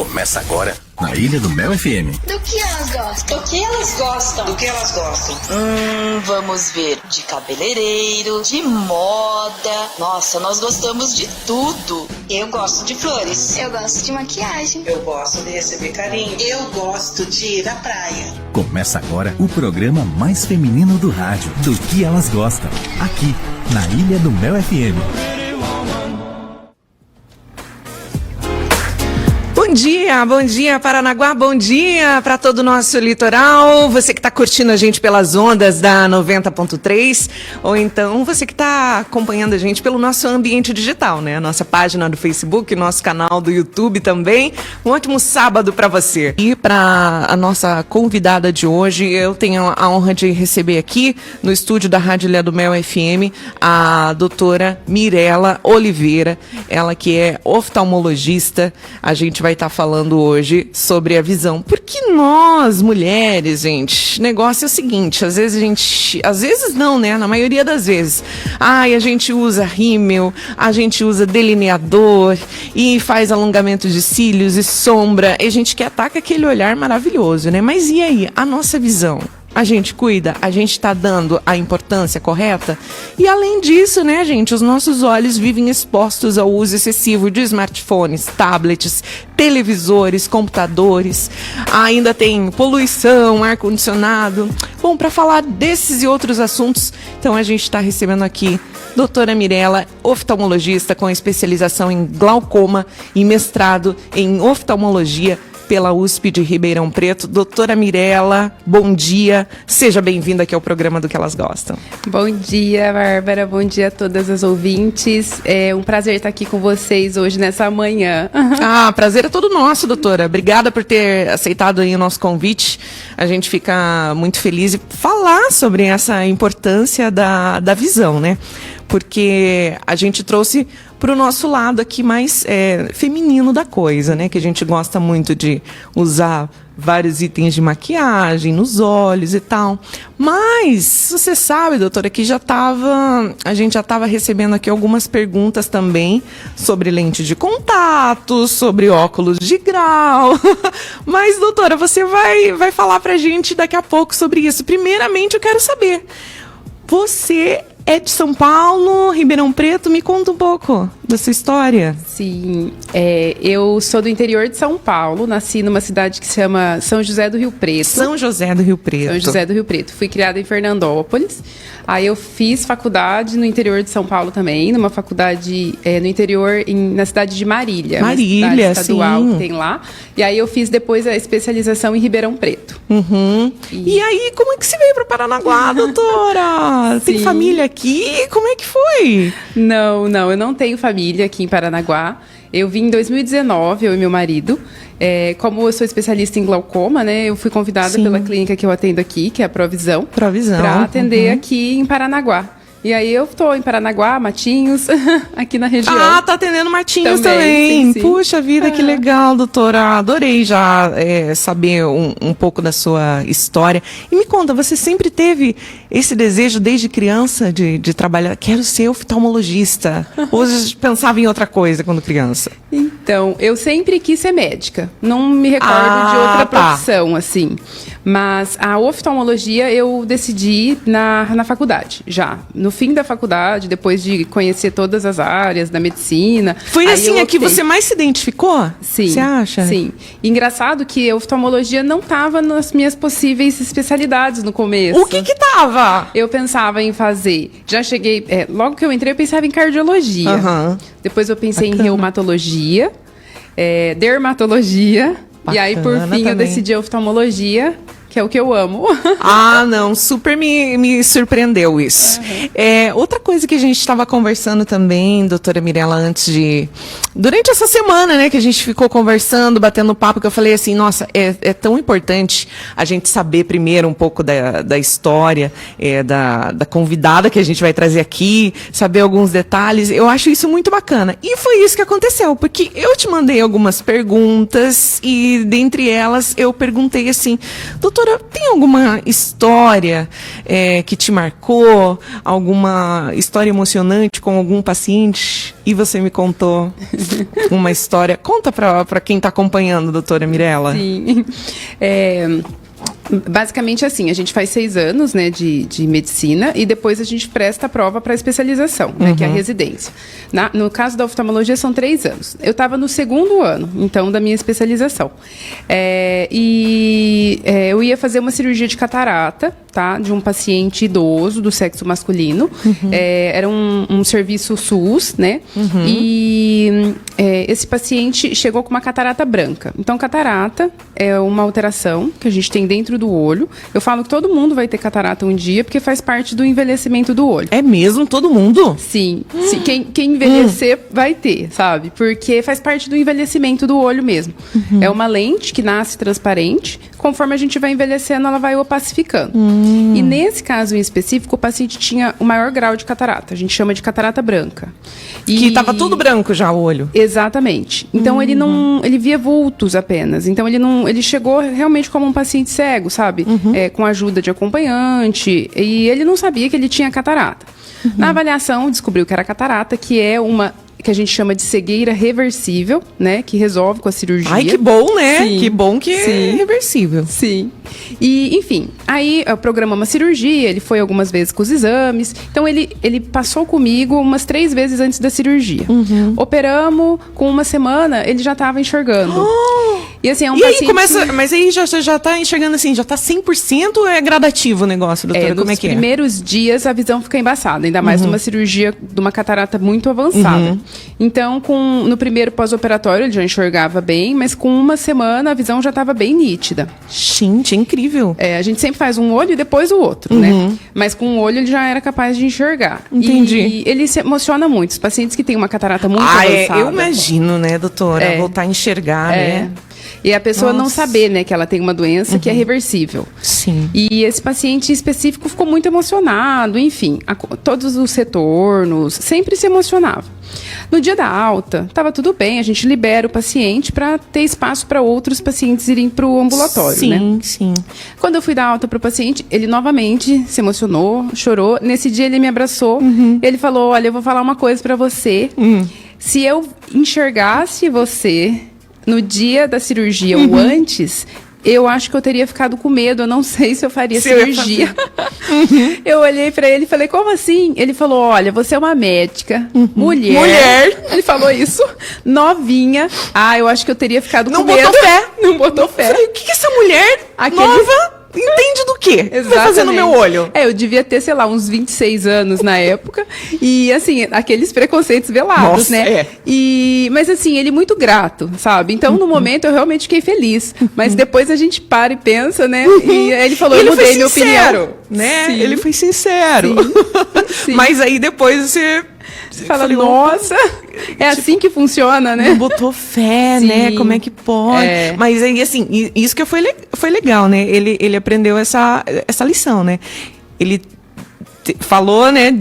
Começa agora na Ilha do Mel FM. Do que elas gostam? Do que elas gostam? Do que elas gostam? Vamos ver. De cabeleireiro, de moda. Nossa, nós gostamos de tudo. Eu gosto de flores. Eu gosto de maquiagem. Eu gosto de receber carinho. Eu gosto de ir à praia. Começa agora o programa mais feminino do rádio. Do que elas gostam. Aqui, na Ilha do Mel FM. Bom dia Paranaguá, bom dia para todo o nosso litoral, você que está curtindo a gente pelas ondas da 90.3 ou então você que está acompanhando a gente pelo nosso ambiente digital, né? Nossa página do Facebook, nosso canal do YouTube também. Um ótimo sábado para você. E para a nossa convidada de hoje, eu tenho a honra de receber aqui no estúdio da Rádio Ilha do Mel FM a doutora Mirela Oliveira, ela que é oftalmologista. A gente vai estar falando hoje sobre a visão. Porque nós, mulheres, gente, o negócio é o seguinte, às vezes não, né? Na maioria das vezes. A gente usa rímel, a gente usa delineador e faz alongamento de cílios e sombra. E a gente quer estar com aquele olhar maravilhoso, né? Mas e aí, a nossa visão? A gente cuida? A gente está dando a importância correta? E além disso, né, gente, os nossos olhos vivem expostos ao uso excessivo de smartphones, tablets, televisores, computadores. Ainda tem poluição, ar-condicionado. Bom, para falar desses e outros assuntos, então a gente está recebendo aqui doutora Mirela, oftalmologista com especialização em glaucoma e mestrado em oftalmologia pela USP de Ribeirão Preto. Doutora Mirela, bom dia. Seja bem-vinda aqui ao programa do que elas gostam. Bom dia, Bárbara. Bom dia a todas as ouvintes. É um prazer estar aqui com vocês hoje nessa manhã. Prazer é todo nosso, doutora. Obrigada por ter aceitado aí o nosso convite. A gente fica muito feliz em falar sobre essa importância da visão, né? Porque a gente trouxe para o nosso lado aqui mais feminino da coisa, né? Que a gente gosta muito de usar vários itens de maquiagem nos olhos e tal. Mas você sabe, doutora, que a gente já estava recebendo aqui algumas perguntas também sobre lente de contato, sobre óculos de grau. Mas, doutora, você vai falar para a gente daqui a pouco sobre isso. Primeiramente, eu quero saber, você é de São Paulo, Ribeirão Preto? Me conta um pouco da sua história. Sim, eu sou do interior de São Paulo, nasci numa cidade que se chama São José do Rio Preto. São José do Rio Preto. São José do Rio Preto. Fui criada em Fernandópolis. Aí eu fiz faculdade no interior de São Paulo também, numa faculdade no interior, na cidade de Marília. Marília, uma cidade estadual sim. Que tem lá. E aí eu fiz depois a especialização em Ribeirão Preto. Uhum. E aí, como é que você veio para Paranaguá, doutora? Tem família aqui? Como é que foi? Não, eu não tenho família aqui em Paranaguá. Eu vim em 2019, eu e meu marido. Como eu sou especialista em glaucoma, né? Eu fui convidada pela clínica que eu atendo aqui, que é a Provisão. Para atender aqui em Paranaguá. E aí eu tô em Paranaguá, Matinhos, aqui na região. Tá atendendo Matinhos também. Sim. Puxa vida, que legal, doutora. Adorei já saber um pouco da sua história. E me conta, você sempre teve esse desejo desde criança de trabalhar? Quero ser oftalmologista. Ou você pensava em outra coisa quando criança? Então, eu sempre quis ser médica. Não me recordo de outra profissão, assim. Mas a oftalmologia eu decidi na faculdade, já. No fim da faculdade, depois de conhecer todas as áreas da medicina. Foi assim a que você mais se identificou? Sim. Você acha? Sim. Engraçado que a oftalmologia não estava nas minhas possíveis especialidades no começo. O que estava? Eu pensava em fazer. Já cheguei. Logo que eu entrei, eu pensava em cardiologia. Uhum. Depois eu pensei em reumatologia, dermatologia. Bacana, e aí, por fim, também. Eu decidi oftalmologia, que é o que eu amo. Não, super me surpreendeu isso. Uhum. Outra coisa que a gente estava conversando também, doutora Mirela, durante essa semana, né, que a gente ficou conversando, batendo papo, que eu falei assim, nossa, é tão importante a gente saber primeiro um pouco da história, da convidada que a gente vai trazer aqui, saber alguns detalhes. Eu acho isso muito bacana. E foi isso que aconteceu, porque eu te mandei algumas perguntas e, dentre elas, eu perguntei assim, doutora, doutora, tem alguma história que te marcou? Alguma história emocionante com algum paciente? E você me contou uma história. Conta para quem está acompanhando, doutora Mirella. Sim. Basicamente assim, a gente faz 6 anos, né, de medicina e depois a gente presta a prova para especialização, né, que é a residência. No caso da oftalmologia são 3 anos. Eu estava no 2º ano, então, da minha especialização. Eu ia fazer uma cirurgia de catarata, tá, de um paciente idoso do sexo masculino. Era um serviço SUS, né, e esse paciente chegou com uma catarata branca. Então, catarata é uma alteração que a gente tem dentro do olho. Eu falo que todo mundo vai ter catarata um dia, porque faz parte do envelhecimento do olho. É mesmo? Todo mundo? Sim. Quem envelhecer vai ter, sabe? Porque faz parte do envelhecimento do olho mesmo. É uma lente que nasce transparente. Conforme a gente vai envelhecendo, ela vai opacificando. E nesse caso em específico, o paciente tinha o maior grau de catarata. A gente chama de catarata branca. Que estava tudo branco já o olho. Exatamente. Então ele via vultos apenas. Então ele chegou realmente como um paciente cego, sabe? Com a ajuda de acompanhante. E ele não sabia que ele tinha catarata. Na avaliação, descobriu que era catarata, que é uma que a gente chama de cegueira reversível, né? Que resolve com a cirurgia. Ai, que bom, né? Sim. Que bom que é reversível. Sim. E, enfim, aí programamos uma cirurgia, ele foi algumas vezes com os exames. Então, ele passou comigo umas 3 vezes antes da cirurgia. Operamos, com 1 semana, ele já estava enxergando. E assim, é um paciente... aí começa... Mas aí já tá enxergando assim, já tá 100% ou é gradativo o negócio, doutora? Como é que é? Nos primeiros dias a visão fica embaçada, ainda mais numa cirurgia de uma catarata muito avançada. Então, no primeiro pós-operatório ele já enxergava bem, mas com 1 semana a visão já estava bem nítida. Gente, é incrível. A gente sempre faz um olho e depois o outro, né? Mas com um olho ele já era capaz de enxergar. Entendi. E ele se emociona muito. Os pacientes que têm uma catarata muito avançada. Eu imagino, né, doutora? Voltar a enxergar, né? E a pessoa não saber, né, que ela tem uma doença que é reversível. Sim. E esse paciente em específico ficou muito emocionado, enfim, todos os retornos, sempre se emocionava. No dia da alta, estava tudo bem, a gente libera o paciente para ter espaço para outros pacientes irem para o ambulatório, né? Sim. Quando eu fui dar alta para o paciente, ele novamente se emocionou, chorou. Nesse dia ele me abraçou, ele falou, olha, eu vou falar uma coisa para você. Se eu enxergasse você no dia da cirurgia ou antes, eu acho que eu teria ficado com medo, eu não sei se eu faria cirurgia. Eu olhei pra ele e falei, como assim? Ele falou, olha, você é uma médica, mulher. Ele falou isso, novinha. Eu acho que eu teria ficado com medo. Não botou fé. Eu falei, o que essa mulher nova entende do quê? Exatamente. Vai fazer no meu olho? Eu devia ter, sei lá, uns 26 anos na época. E, assim, aqueles preconceitos velados, né? Mas, assim, ele muito grato, sabe? Então, no momento, eu realmente fiquei feliz. Mas depois a gente para e pensa, né? E aí ele falou, eu mudei minha opinião. Né? Sim. Ele foi sincero. Sim. Mas aí depois você fala, nossa, é assim que funciona, né? Não botou fé, né? Como é que pode? Mas aí, assim, isso que foi legal, né? Ele aprendeu essa lição, né? Ele falou, né?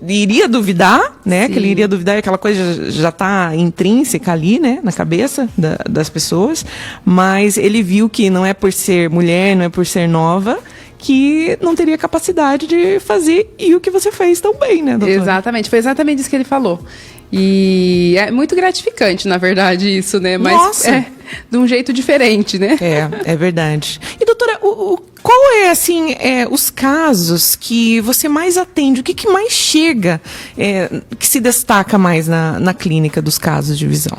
Iria duvidar, né? Que ele iria duvidar, aquela coisa já tá intrínseca ali, né? Na cabeça das pessoas. Mas ele viu que não é por ser mulher, não é por ser nova, que não teria capacidade de fazer e o que você fez tão bem, né, doutora? Exatamente, foi exatamente isso que ele falou. E é muito gratificante, na verdade, isso, né? Mas de um jeito diferente, né? É verdade. E, doutora, qual é, assim, os casos que você mais atende? O que mais chega, que se destaca mais na clínica dos casos de visão?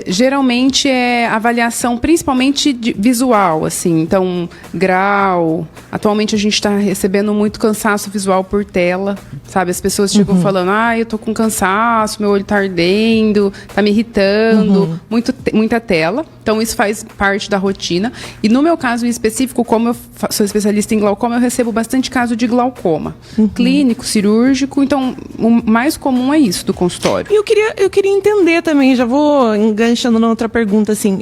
Geralmente é avaliação principalmente visual, assim, então grau. Atualmente a gente está recebendo muito cansaço visual por tela, sabe? As pessoas chegam falando, eu tô com cansaço, meu olho tá ardendo, tá me irritando, muita tela. Então isso faz parte da rotina. E no meu caso em específico, como eu sou especialista em glaucoma, eu recebo bastante caso de glaucoma. Clínico, cirúrgico, então o mais comum é isso do consultório. E eu queria entender também, já vou enganchando na outra pergunta, assim,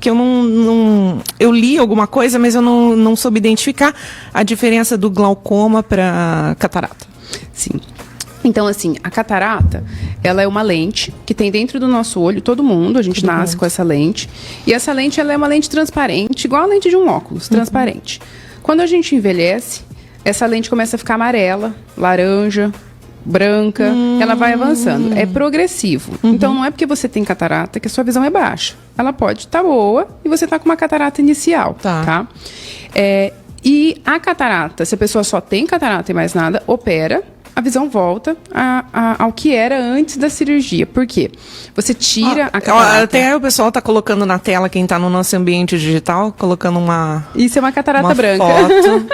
que eu li alguma coisa, mas eu não soube identificar a diferença do glaucoma para catarata. Sim. Então, assim, a catarata, ela é uma lente que tem dentro do nosso olho, todo mundo, a gente nasce com essa lente. E essa lente, ela é uma lente transparente, igual a lente de um óculos, transparente. Quando a gente envelhece, essa lente começa a ficar amarela, laranja, branca, ela vai avançando. É progressivo. Então, não é porque você tem catarata que a sua visão é baixa. Ela pode estar boa e você está com uma catarata inicial, tá? E a catarata, se a pessoa só tem catarata e mais nada, opera, a visão volta ao que era antes da cirurgia. Por quê? Você tira a catarata... Até o pessoal tá colocando na tela, quem tá no nosso ambiente digital, colocando uma... Isso é uma catarata branca. Foto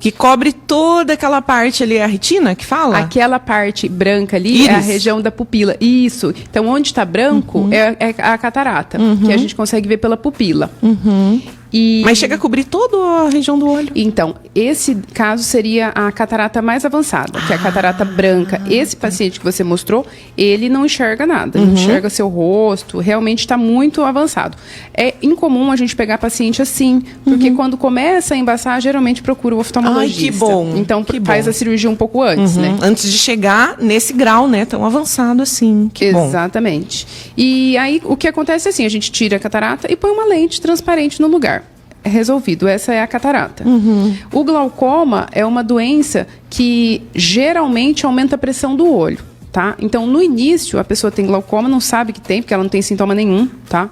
que cobre toda aquela parte ali, a retina que fala? Aquela parte branca ali Íris. é a região da pupila. Isso. Então, onde está branco é a catarata, que a gente consegue ver pela pupila. Mas chega a cobrir toda a região do olho. Então, esse caso seria a catarata mais avançada, que é a catarata branca. Esse paciente que você mostrou, ele não enxerga nada, não enxerga seu rosto, realmente está muito avançado. É incomum a gente pegar paciente assim, porque quando começa a embaçar, geralmente procura o oftalmologista. Ai, que bom. Então, faz a cirurgia um pouco antes, né? Antes de chegar nesse grau, né, tão avançado assim. Que bom. Exatamente. E aí, o que acontece é assim, a gente tira a catarata e põe uma lente transparente no lugar. É resolvido. Essa é a catarata. O glaucoma é uma doença que geralmente aumenta a pressão do olho, tá? Então, no início, a pessoa tem glaucoma, não sabe que tem, porque ela não tem sintoma nenhum, tá?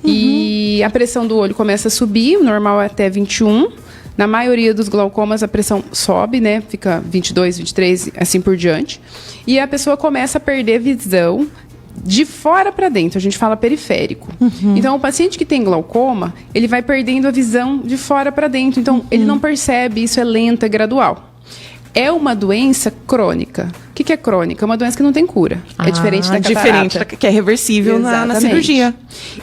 E a pressão do olho começa a subir, o normal é até 21. Na maioria dos glaucomas, a pressão sobe, né? Fica 22, 23, assim por diante. E a pessoa começa a perder visão de fora para dentro, a gente fala periférico. Então, o paciente que tem glaucoma, ele vai perdendo a visão de fora para dentro. Então, ele não percebe, isso é lento, é gradual. É uma doença crônica. O que é crônica? É uma doença que não tem cura. É diferente da catarata. Diferente, que é reversível na cirurgia.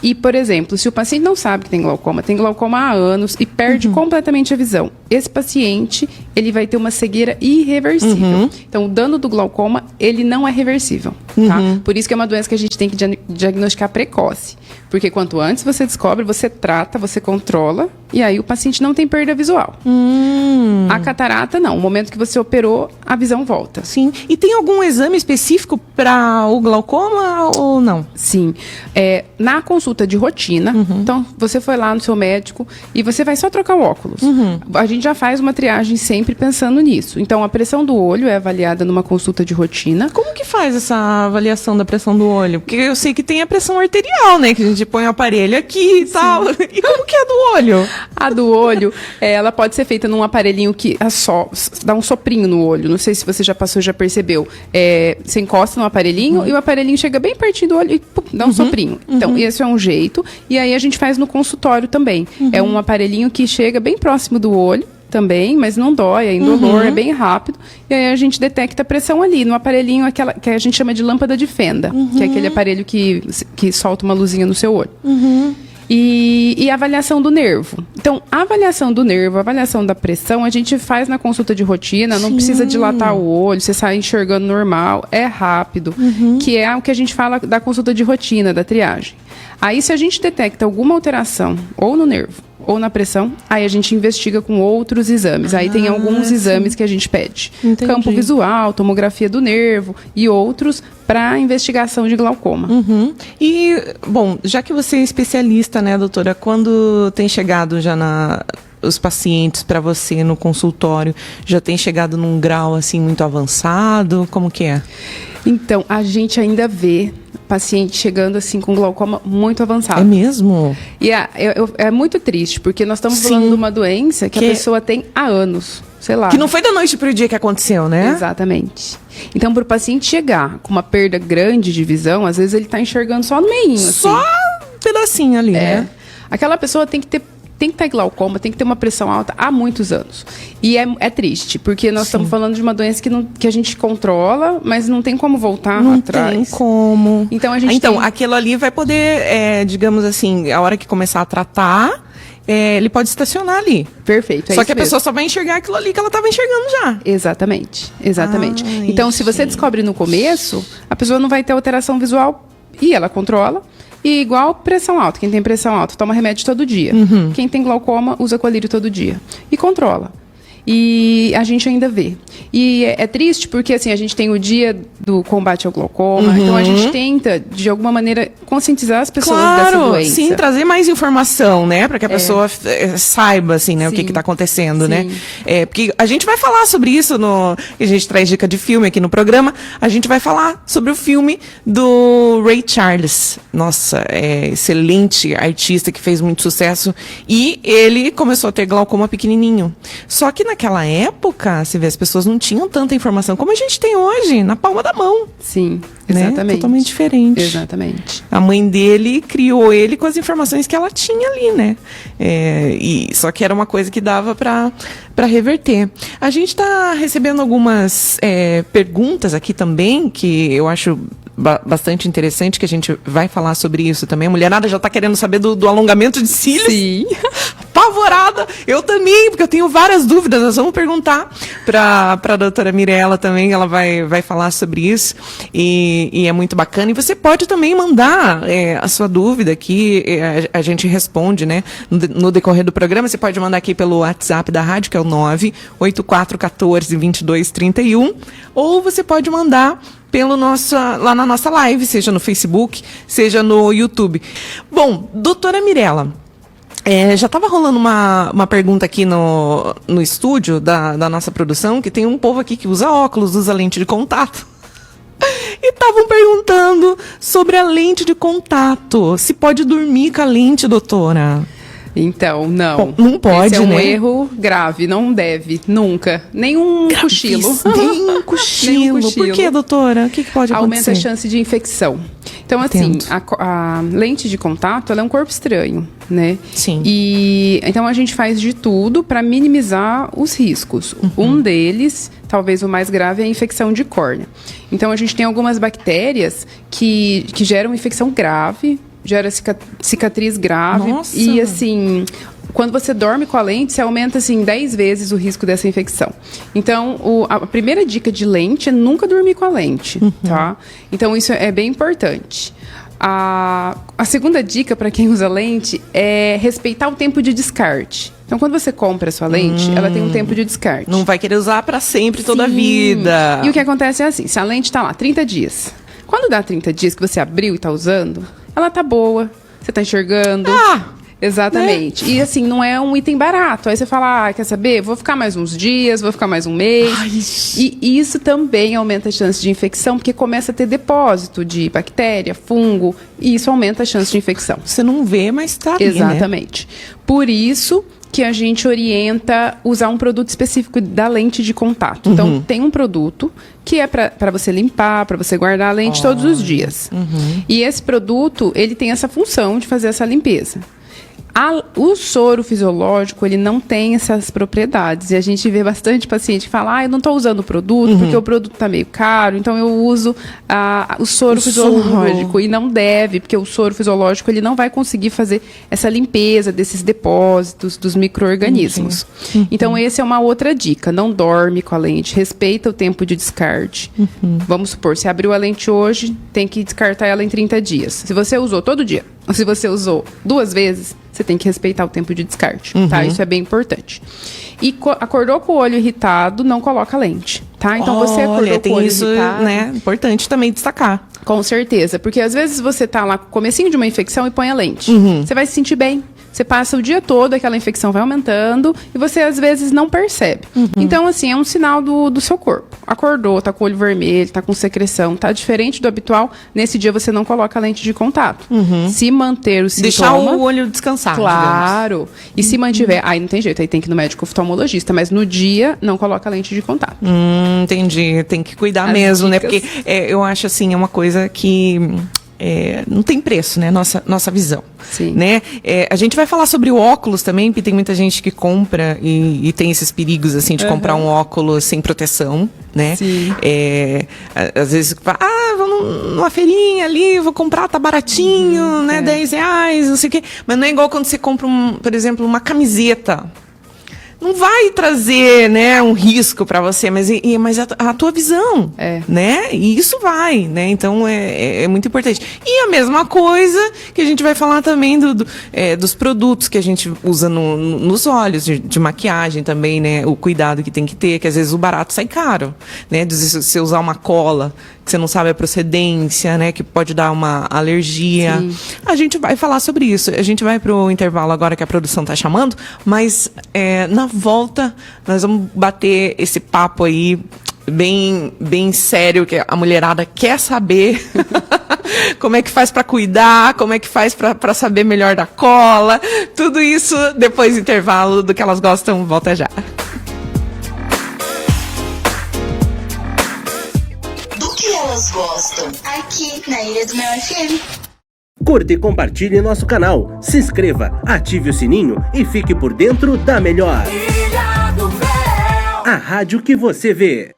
E, por exemplo, se o paciente não sabe que tem glaucoma há anos e perde completamente a visão, esse paciente, ele vai ter uma cegueira irreversível. Então, o dano do glaucoma, ele não é reversível, tá? Por isso que é uma doença que a gente tem que diagnosticar precoce. Porque quanto antes você descobre, você trata, você controla, e aí o paciente não tem perda visual. A catarata, não. No momento que você operou, a visão volta. Sim. E tem algum exame específico para o glaucoma ou não? Sim. Na consulta de rotina, então você foi lá no seu médico e você vai só trocar o óculos. A gente já faz uma triagem sempre pensando nisso. Então, a pressão do olho é avaliada numa consulta de rotina. Como que faz essa avaliação da pressão do olho? Porque eu sei que tem a pressão arterial, né? Que a gente põe o aparelho aqui e tal. E como que é a do olho? A do olho, ela pode ser feita num aparelhinho que dá um soprinho no olho. Não sei se você já passou, já percebeu. Você encosta no aparelhinho e o aparelhinho chega bem pertinho do olho e dá um soprinho. Então, esse é um jeito. E aí a gente faz no consultório também. É um aparelhinho que chega bem próximo do olho também, mas não dói, é indolor, é bem rápido. E aí a gente detecta a pressão ali, no aparelhinho que a gente chama de lâmpada de fenda, que é aquele aparelho que solta uma luzinha no seu olho. E a avaliação do nervo. Então, a avaliação do nervo, a avaliação da pressão, a gente faz na consulta de rotina, não precisa dilatar o olho, você sai enxergando normal, é rápido, que é o que a gente fala da consulta de rotina, da triagem. Aí, se a gente detecta alguma alteração, ou no nervo, ou na pressão, aí a gente investiga com outros exames. Aí tem alguns exames que a gente pede. Entendi. Campo visual, tomografia do nervo e outros para investigação de glaucoma. E, bom, já que você é especialista, né, doutora, quando tem chegado já os pacientes para você no consultório, já tem chegado num grau, assim, muito avançado? Como que é? Então, a gente ainda vê paciente chegando assim com glaucoma muito avançado. É mesmo? E é muito triste, porque nós estamos falando de uma doença que a pessoa tem há anos, sei lá. Que não foi da noite pro dia que aconteceu, né? Exatamente. Então, para o paciente chegar com uma perda grande de visão, às vezes ele está enxergando só no meinho, assim. Só um pedacinho ali, né? Aquela pessoa tem que ter glaucoma, tem que ter uma pressão alta há muitos anos. E é triste, porque nós estamos falando de uma doença que a gente controla, mas não tem como voltar atrás. Não tem como. Então, a gente aquilo ali vai poder, digamos assim, a hora que começar a tratar, ele pode estacionar ali. Perfeito. Só que a pessoa só vai enxergar aquilo ali que ela estava enxergando já. Exatamente. Então, se você gente. descobre no começo, a pessoa não vai ter alteração visual e ela controla. E igual pressão alta. Quem tem pressão alta toma remédio todo dia. Quem tem glaucoma usa colírio todo dia. E controla. E a gente ainda vê. E é triste porque, assim, a gente tem o dia do combate ao glaucoma, então a gente tenta, de alguma maneira, conscientizar as pessoas dessa doença. Sim, trazer mais informação, né? Para que a pessoa saiba, assim, né? O que está acontecendo, né? Porque a gente vai falar sobre isso, a gente traz dica de filme aqui no programa, a gente vai falar sobre o filme do Ray Charles. Nossa, excelente artista que fez muito sucesso. E ele começou a ter glaucoma pequenininho. Só que naquela época, você vê, as pessoas não tinham tanta informação como a gente tem hoje, na palma da mão. Sim, né? exatamente. Totalmente diferente. Exatamente. A mãe dele criou ele com as informações que ela tinha ali, né? Só que era uma coisa que dava para reverter. A gente está recebendo algumas perguntas aqui também, que eu acho bastante interessante, que a gente vai falar sobre isso também. A mulherada já está querendo saber do alongamento de cílios. Sim. Apavorada. Eu também, porque eu tenho várias dúvidas. Nós vamos perguntar para a doutora Mirella também, ela vai falar sobre isso. E é muito bacana. E você pode também mandar a sua dúvida aqui, a gente responde, né? No decorrer do programa, você pode mandar aqui pelo WhatsApp da rádio, que é o 984142231, ou você pode mandar lá na nossa live, seja no Facebook, seja no YouTube. Bom, doutora Mirella, já estava rolando uma pergunta aqui no estúdio da nossa produção, que tem um povo aqui que usa óculos, usa lente de contato. E estavam perguntando sobre a lente de contato. Se pode dormir com a lente, doutora? Então, não. Não pode, esse é um né? erro grave, não deve, nunca. Nenhum cochilo. Nem um cochilo. Nenhum cochilo. Por que, doutora? O que pode acontecer? Aumenta a chance de infecção. Então, assim, a lente de contato, ela é um corpo estranho, né? Sim. E então a gente faz de tudo para minimizar os riscos. Um deles, talvez o mais grave, é a infecção de córnea. Então, a gente tem algumas bactérias que geram infecção grave, gera cicatriz grave. Nossa. E, assim, quando você dorme com a lente, você aumenta, assim, 10 vezes o risco dessa infecção. Então, a primeira dica de lente é nunca dormir com a lente, tá? Então, isso é bem importante. A segunda dica para quem usa lente é respeitar o tempo de descarte. Então, quando você compra a sua lente, ela tem um tempo de descarte. Não vai querer usar para sempre, toda a Sim. vida. E o que acontece é assim, se a lente está lá 30 dias, quando dá 30 dias que você abriu e está usando, ela tá boa, você tá enxergando. Exatamente. Né? E assim, não é um item barato. Aí você fala, quer saber? Vou ficar mais uns dias, vou ficar mais um mês. E isso também aumenta a chance de infecção, porque começa a ter depósito de bactéria, fungo, e isso aumenta a chance de infecção. Você não vê, mas tá ali, Exatamente. Né? Por isso que a gente orienta usar um produto específico da lente de contato. Então, tem um produto que é para você limpar, para você guardar a lente todos os dias. E esse produto, ele tem essa função de fazer essa limpeza. O soro fisiológico, ele não tem essas propriedades. E a gente vê bastante paciente que fala, eu não estou usando o produto porque o produto está meio caro, então eu uso o soro fisiológico. E não deve, porque o soro fisiológico, ele não vai conseguir fazer essa limpeza desses depósitos, dos micro-organismos. Então, essa é uma outra dica. Não dorme com a lente, respeita o tempo de descarte. Vamos supor, se abriu a lente hoje, tem que descartar ela em 30 dias. Se você usou todo dia, ou se você usou 2 vezes, você tem que respeitar o tempo de descarte, tá? Isso é bem importante. E acordou com o olho irritado, não coloca lente, tá? Então, você acordou com o olho irritado... né? Importante também destacar. Com certeza, porque às vezes você tá lá com o comecinho de uma infecção e põe a lente. Você vai se sentir bem. Você passa o dia todo, aquela infecção vai aumentando e você às vezes não percebe. Então, assim, é um sinal do seu corpo. Acordou, tá com o olho vermelho, tá com secreção, tá diferente do habitual. Nesse dia você não coloca a lente de contato. Se manter o sintoma... Deixar o olho descansar, claro. digamos. E se mantiver... Aí não tem jeito, aí tem que ir no médico oftalmologista. Mas no dia, não coloca a lente de contato. Entendi. Tem que cuidar As mesmo, né? dicas. Porque eu acho, assim, é uma coisa que... não tem preço, né? Nossa visão. Sim. Né? A gente vai falar sobre o óculos também, porque tem muita gente que compra e tem esses perigos, assim, de comprar um óculos sem proteção, né? Sim. Às vezes, vou numa feirinha ali, vou comprar, tá baratinho, né? R$10, não sei o quê. Mas não é igual quando você compra, por exemplo, uma camiseta. não vai trazer, né, um risco para você, mas a tua visão, né? E isso vai, né? Então é muito importante. E a mesma coisa que a gente vai falar também dos produtos que a gente usa nos olhos, de maquiagem também, né? O cuidado que tem que ter, que às vezes o barato sai caro, né? Se você usar uma cola que você não sabe a procedência, né? Que pode dar uma alergia. Sim. A gente vai falar sobre isso. A gente vai pro intervalo agora que a produção tá chamando, mas na volta nós vamos bater esse papo aí bem sério, que a mulherada quer saber como é que faz para cuidar, como é que faz para saber melhor da cola, tudo isso depois do intervalo do que elas gostam. Volta já. Do que elas gostam? Aqui na Ilha do Mel FM. Curta e compartilhe nosso canal, se inscreva, ative o sininho e fique por dentro da melhor. Ilha do Mel. A rádio que você vê.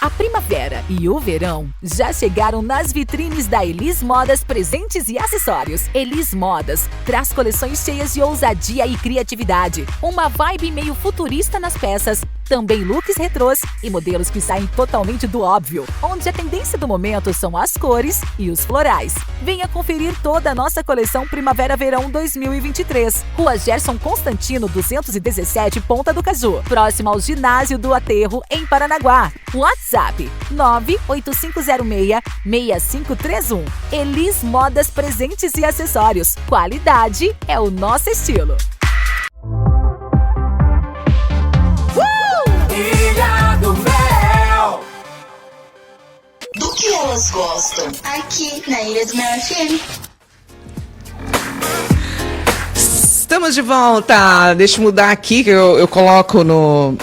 A primavera e o verão já chegaram nas vitrines da Elis Modas Presentes e Acessórios. Elis Modas traz coleções cheias de ousadia e criatividade. Uma vibe meio futurista nas peças, também looks retrôs e modelos que saem totalmente do óbvio, onde a tendência do momento são as cores e os florais. Venha conferir toda a nossa coleção Primavera-Verão 2023. Rua Gerson Constantino, 217, Ponta do Caju, próximo ao Ginásio do Aterro, em Paranaguá. WhatsApp 98506-6531. Elis Modas Presentes e Acessórios. Qualidade é o nosso estilo. Ilha do Mel. Do que elas gostam? Aqui na Ilha do Mel FM. Estamos de volta. Deixa eu mudar aqui, que eu coloco no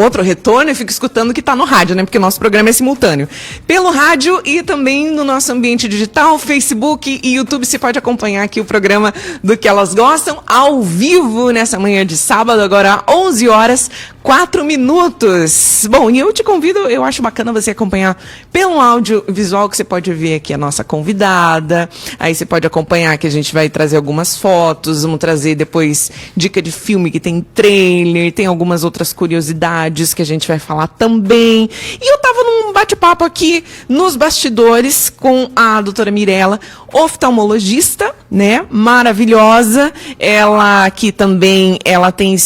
outro retorno e fico escutando o que está no rádio, né? Porque o nosso programa é simultâneo. Pelo rádio e também no nosso ambiente digital, Facebook e YouTube, você pode acompanhar aqui o programa do que elas gostam, ao vivo, nessa manhã de sábado, agora 11 horas, 4 minutos. Bom, e eu te convido, eu acho bacana você acompanhar pelo audiovisual, que você pode ver aqui a nossa convidada, aí você pode acompanhar que a gente vai trazer algumas fotos, vamos trazer depois dica de filme que tem trailer, tem algumas outras curiosidades que a gente vai falar também. E eu tava num bate-papo aqui nos bastidores com a doutora Mirella, oftalmologista, né? Maravilhosa. Ela aqui também, ela tem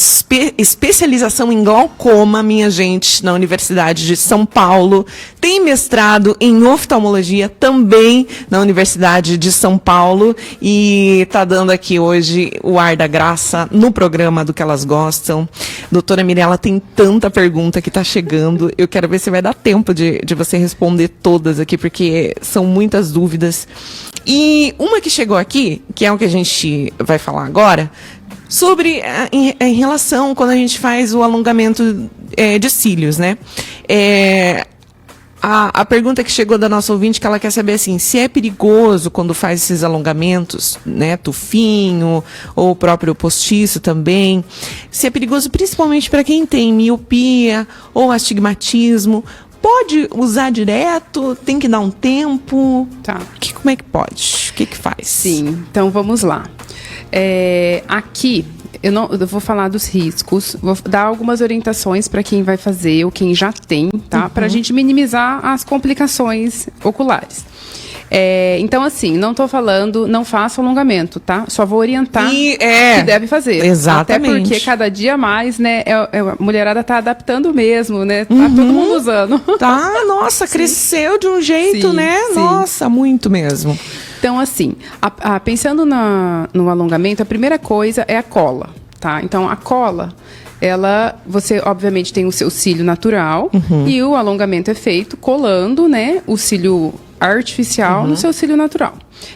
especialização em glaucoma, minha gente, na Universidade de São Paulo. Tem mestrado em oftalmologia também na Universidade de São Paulo. E tá dando aqui hoje o ar da graça no programa do que elas gostam. Doutora Mirella, tem tanta pergunta que tá chegando. Eu quero ver se vai dar tempo de você responder todas aqui, porque são muitas dúvidas. E uma que chegou aqui, que é o que a gente vai falar agora, sobre em relação quando a gente faz o alongamento de cílios, né? A pergunta que chegou da nossa ouvinte, que ela quer saber assim, se é perigoso quando faz esses alongamentos, né, tufinho, ou o próprio postiço também, se é perigoso principalmente para quem tem miopia ou astigmatismo. Pode usar direto? Tem que dar um tempo? Tá. Como é que pode? O que faz? Sim, então vamos lá. Aqui, eu vou falar dos riscos, vou dar algumas orientações para quem vai fazer ou quem já tem, tá? Para a gente minimizar as complicações oculares. Então, assim, não tô falando, não faça alongamento, tá? Só vou orientar o que deve fazer. Exatamente. Até porque cada dia mais, né, a mulherada tá adaptando mesmo, né? Tá todo mundo usando. Tá, nossa, cresceu de um jeito, né? Sim. Nossa, muito mesmo. Então, assim, pensando no alongamento, a primeira coisa é a cola, tá? Então, a cola, você obviamente tem o seu cílio natural e o alongamento é feito colando, né, o cílio artificial no seu cílio natural.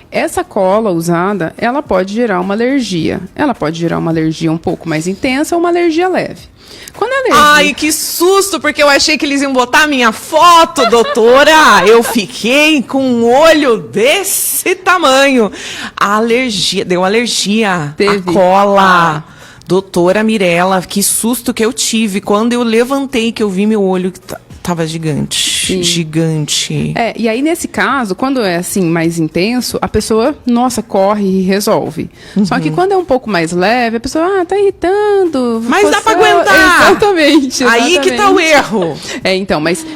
Essa cola usada, ela pode gerar uma alergia. Ela pode gerar uma alergia um pouco mais intensa ou uma alergia leve. Quando a alergia... Ai, que susto, porque eu achei que eles iam botar a minha foto, doutora. Eu fiquei com um olho desse tamanho. A alergia, deu alergia. Teve. A cola. Doutora Mirella, que susto que eu tive quando eu levantei, que eu vi meu olho que tava gigante. gigante. E aí nesse caso, quando é assim mais intenso, a pessoa, nossa, corre e resolve. Só que quando é um pouco mais leve, a pessoa, tá irritando. Mas dá pra aguentar. Exatamente. Aí que tá o erro. Então, mas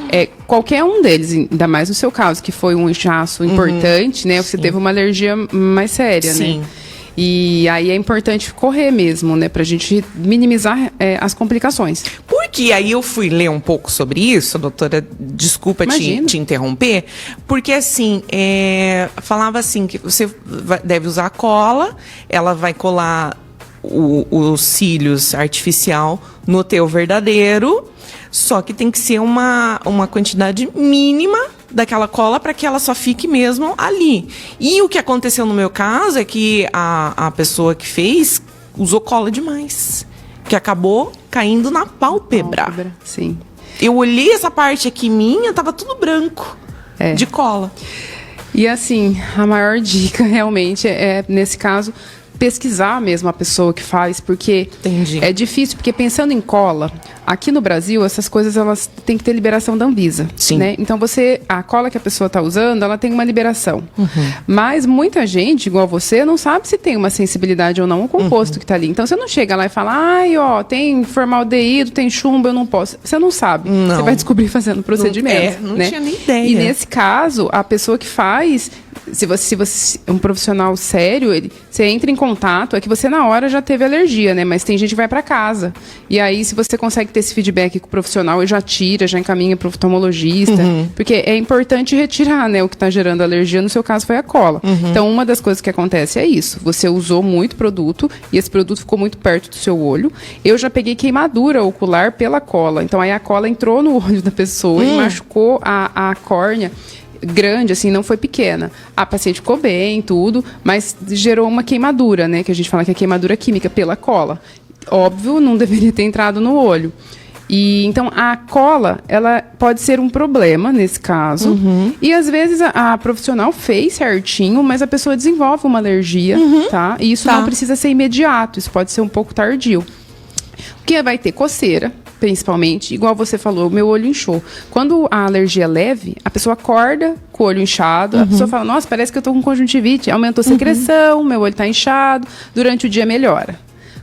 qualquer um deles, ainda mais no seu caso, que foi um inchaço importante, né? Você teve uma alergia mais séria, Sim. né? E aí é importante correr mesmo, né? Pra gente minimizar as complicações. Porque aí eu fui ler um pouco sobre isso, doutora, desculpa te interromper, porque assim, falava assim, que você deve usar cola, ela vai colar os cílios artificial no teu verdadeiro, só que tem que ser uma quantidade mínima daquela cola para que ela só fique mesmo ali. E o que aconteceu no meu caso é que a pessoa que fez usou cola demais, que acabou caindo na pálpebra. Sim. Eu olhei essa parte aqui minha, tava tudo branco de cola. E assim, a maior dica realmente nesse caso, pesquisar mesmo a pessoa que faz, porque é difícil, porque pensando em cola, aqui no Brasil, essas coisas elas têm que ter liberação da Anvisa. Sim. Né? Então a cola que a pessoa está usando, ela tem uma liberação. Mas muita gente, igual você, não sabe se tem uma sensibilidade ou não ao composto que está ali. Então você não chega lá e fala, tem formaldeído, tem chumbo, eu não posso. Você não sabe. Não. Você vai descobrir fazendo o procedimento. Não né? tinha nem ideia. E nesse caso, a pessoa que faz, se você é um profissional sério, você entra em contato, é que você na hora já teve alergia, né? Mas tem gente que vai para casa. E aí, se você consegue ter esse feedback com o profissional, ele já tira, já encaminha para o oftalmologista. Porque é importante retirar, né? O que está gerando alergia, no seu caso, foi a cola. Então, uma das coisas que acontece é isso. Você usou muito produto e esse produto ficou muito perto do seu olho. Eu já peguei queimadura ocular pela cola. Então, aí a cola entrou no olho da pessoa e machucou a córnea. Grande, assim, não foi pequena. A paciente ficou bem, tudo, mas gerou uma queimadura, né? Que a gente fala que é queimadura química pela cola. Óbvio, não deveria ter entrado no olho. E então a cola, ela pode ser um problema nesse caso. E às vezes a profissional fez certinho, mas a pessoa desenvolve uma alergia, tá? E isso não precisa ser imediato, isso pode ser um pouco tardio. Porque vai ter coceira, principalmente, igual você falou, o meu olho inchou. Quando a alergia é leve, a pessoa acorda com o olho inchado, a pessoa fala, nossa, parece que eu tô com conjuntivite, aumentou a secreção, meu olho tá inchado, durante o dia melhora.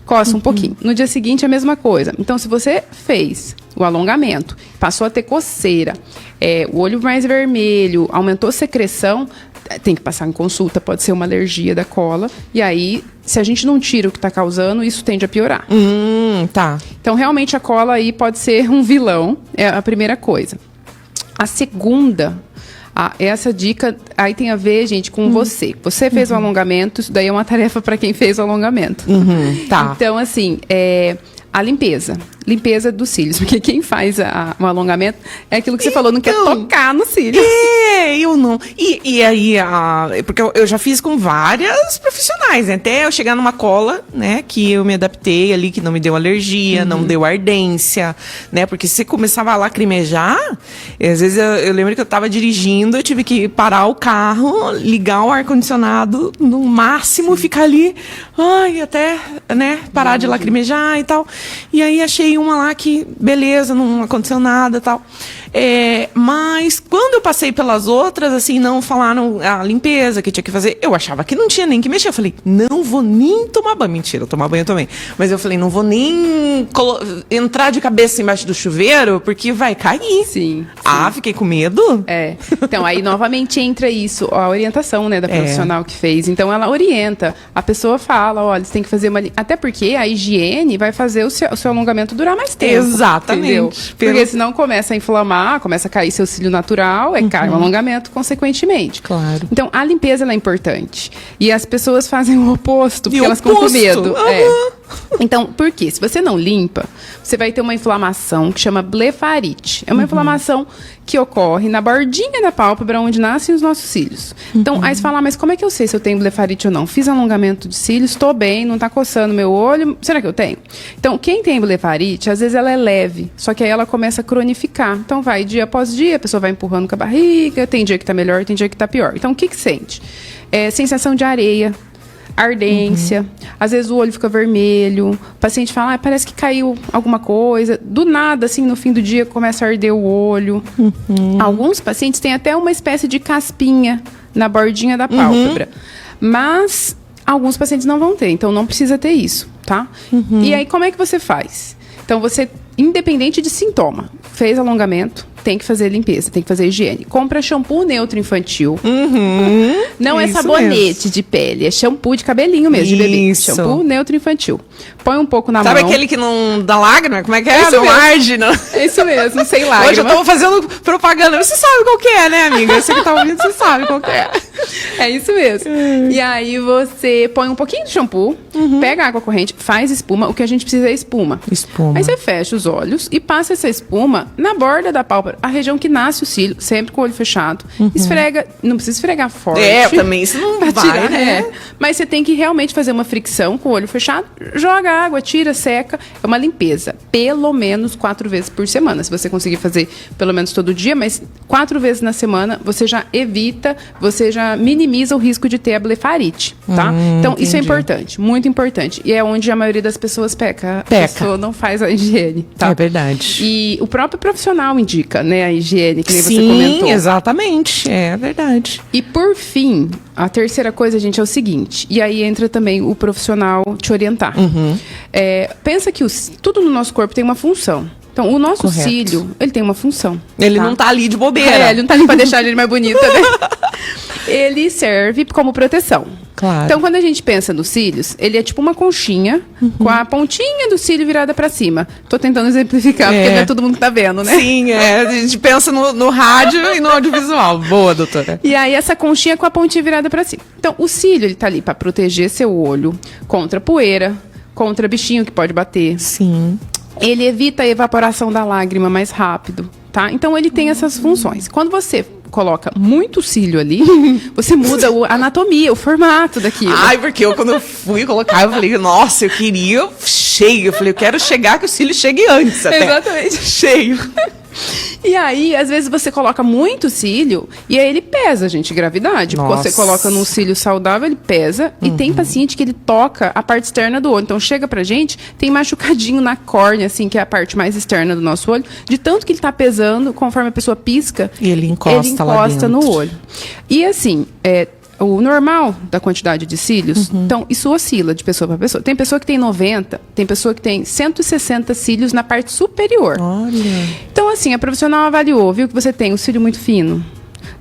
Coça um pouquinho. No dia seguinte, a mesma coisa. Então, se você fez o alongamento, passou a ter coceira, o olho mais vermelho, aumentou a secreção, tem que passar em consulta, pode ser uma alergia da cola. E aí, se a gente não tira o que está causando, isso tende a piorar. Tá. Então, realmente, a cola aí pode ser um vilão, é a primeira coisa. A segunda, essa dica aí tem a ver, gente, com você. Você fez o alongamento, isso daí é uma tarefa para quem fez o alongamento. Tá. Então, assim, a limpeza dos cílios, porque quem faz o alongamento é aquilo que você falou, não quer tocar no cílio. Eu não. E aí, porque eu já fiz com várias profissionais, né? Até eu chegar numa cola, né, que eu me adaptei ali, que não me deu alergia, não deu ardência, né? Porque se você começava a lacrimejar, às vezes eu lembro que eu tava dirigindo, eu tive que parar o carro, ligar o ar-condicionado no máximo, ficar ali, até, né, parar de lacrimejar e tal. E aí achei uma lá que, beleza, não aconteceu nada e tal. Mas quando eu passei pelas outras, assim, não falaram a limpeza que tinha que fazer, eu achava que não tinha nem que mexer. Eu falei, não vou nem tomar banho. Mentira, eu tomar banho também. Mas eu falei, não vou nem entrar de cabeça embaixo do chuveiro, porque vai cair. Sim. Fiquei com medo. Então, aí novamente entra isso, a orientação, né, da profissional que fez. Então, ela orienta. A pessoa fala, olha, você tem que fazer uma... Até porque a higiene vai fazer o seu alongamento durar mais tempo. Exatamente. Entendeu? Porque senão começa a inflamar, começa a cair seu cílio natural, cai o alongamento consequentemente. Claro. Então, a limpeza ela é importante. E as pessoas fazem o oposto, porque elas ficam com medo. Então, por quê? Se você não limpa, você vai ter uma inflamação que chama blefarite. É uma inflamação que ocorre na bordinha da pálpebra, onde nascem os nossos cílios. Então, aí você fala, mas como é que eu sei se eu tenho blefarite ou não? Fiz alongamento de cílios, estou bem, não está coçando meu olho, será que eu tenho? Então, quem tem blefarite, às vezes ela é leve, só que aí ela começa a cronificar. Então, vai dia após dia, a pessoa vai empurrando com a barriga, tem dia que está melhor, tem dia que está pior. Então, o que sente? Sensação de areia. ardência, às vezes o olho fica vermelho, o paciente fala, parece que caiu alguma coisa, do nada, assim, no fim do dia começa a arder o olho. Alguns pacientes têm até uma espécie de caspinha na bordinha da pálpebra, mas alguns pacientes não vão ter, então não precisa ter isso, tá? E aí, como é que você faz? Então, você, independente de sintoma, fez alongamento, tem que fazer limpeza, tem que fazer higiene. Compra shampoo neutro infantil. Não é sabonete de pele, é shampoo de cabelinho mesmo, de bebê. Isso. Shampoo neutro infantil. Põe um pouco na mão. Sabe aquele que não dá lágrima? Como é que é? Isso Não mesmo. arde, não. É isso mesmo, sem lágrima. Hoje eu tô fazendo propaganda. Você sabe qual que é, né, amiga? Você que tá ouvindo, você sabe qual que é. É isso mesmo. E aí você põe um pouquinho de shampoo, pega água corrente, faz espuma. O que a gente precisa é espuma. Espuma. Aí você fecha os olhos e passa essa espuma na borda da pálpebra, a região que nasce o cílio, sempre com o olho fechado. Esfrega, não precisa esfregar forte. Também isso não pra vai, tirar, né? Mas você tem que realmente fazer uma fricção com o olho fechado, joga água, tira, seca. É uma limpeza, pelo menos 4 vezes por semana. Se você conseguir fazer pelo menos todo dia, mas 4 vezes na semana, você já evita, você já minimiza o risco de ter a blefarite, tá? Então, isso é importante, muito importante. E é onde a maioria das pessoas peca. A pessoa não faz a higiene, tá? É verdade. E o próprio profissional indica, né, a higiene, que nem você Sim, comentou. exatamente. É verdade. E por fim, a terceira coisa, gente, é o seguinte. E aí entra também o profissional te orientar. Pensa que tudo no nosso corpo tem uma função. Então, o nosso cílio, ele tem uma função. Ele não tá ali de bobeira. Ele não tá ali pra deixar a gente mais bonita, né? Ele serve como proteção. Claro. Então, quando a gente pensa nos cílios, ele é tipo uma conchinha com a pontinha do cílio virada pra cima. Tô tentando exemplificar, porque não é todo mundo que tá vendo, né? Sim, a gente pensa no rádio e no audiovisual. Boa, doutora. E aí, essa conchinha com a pontinha virada pra cima. Então, o cílio, ele tá ali pra proteger seu olho contra poeira, contra bichinho que pode bater. Sim. Ele evita a evaporação da lágrima mais rápido, tá? Então, ele tem essas funções. Quando você coloca muito cílio ali, você muda a anatomia, o formato daquilo. Ai, porque quando eu fui colocar, eu falei, nossa, eu queria cheio. Eu falei, eu quero chegar, que o cílio chegue antes até. Exatamente. Cheio. E aí, às vezes você coloca muito cílio e aí ele pesa, gente, gravidade. Nossa. Você coloca num cílio saudável, ele pesa. E tem paciente que ele toca a parte externa do olho. Então, chega pra gente, tem machucadinho na córnea, assim, que é a parte mais externa do nosso olho. De tanto que ele tá pesando, conforme a pessoa pisca, E ele encosta lá dentro. no olho. E assim, o normal da quantidade de cílios, então isso oscila de pessoa para pessoa. Tem pessoa que tem 90, tem pessoa que tem 160 cílios na parte superior. Olha. Então assim, a profissional avaliou, viu que você tem um cílio muito fino.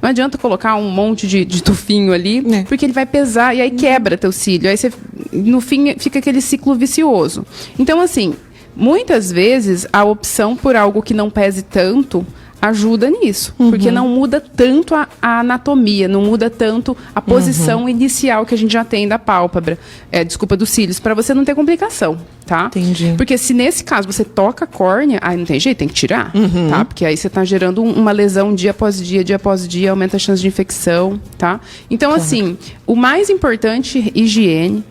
Não adianta colocar um monte de tufinho ali, porque ele vai pesar e aí quebra teu cílio. Aí você, no fim, fica aquele ciclo vicioso. Então assim, muitas vezes a opção por algo que não pese tanto ajuda nisso, porque não muda tanto a anatomia, não muda tanto a posição inicial que a gente já tem da pálpebra, dos cílios, para você não ter complicação, tá? Entendi. Porque se nesse caso você toca a córnea, aí não tem jeito, tem que tirar, tá? Porque aí você tá gerando uma lesão dia após dia, aumenta a chance de infecção, tá? Então, assim, o mais importante, higiene.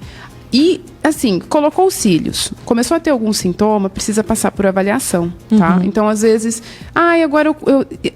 E, assim, colocou os cílios, começou a ter algum sintoma, precisa passar por avaliação, tá? Então, às vezes, agora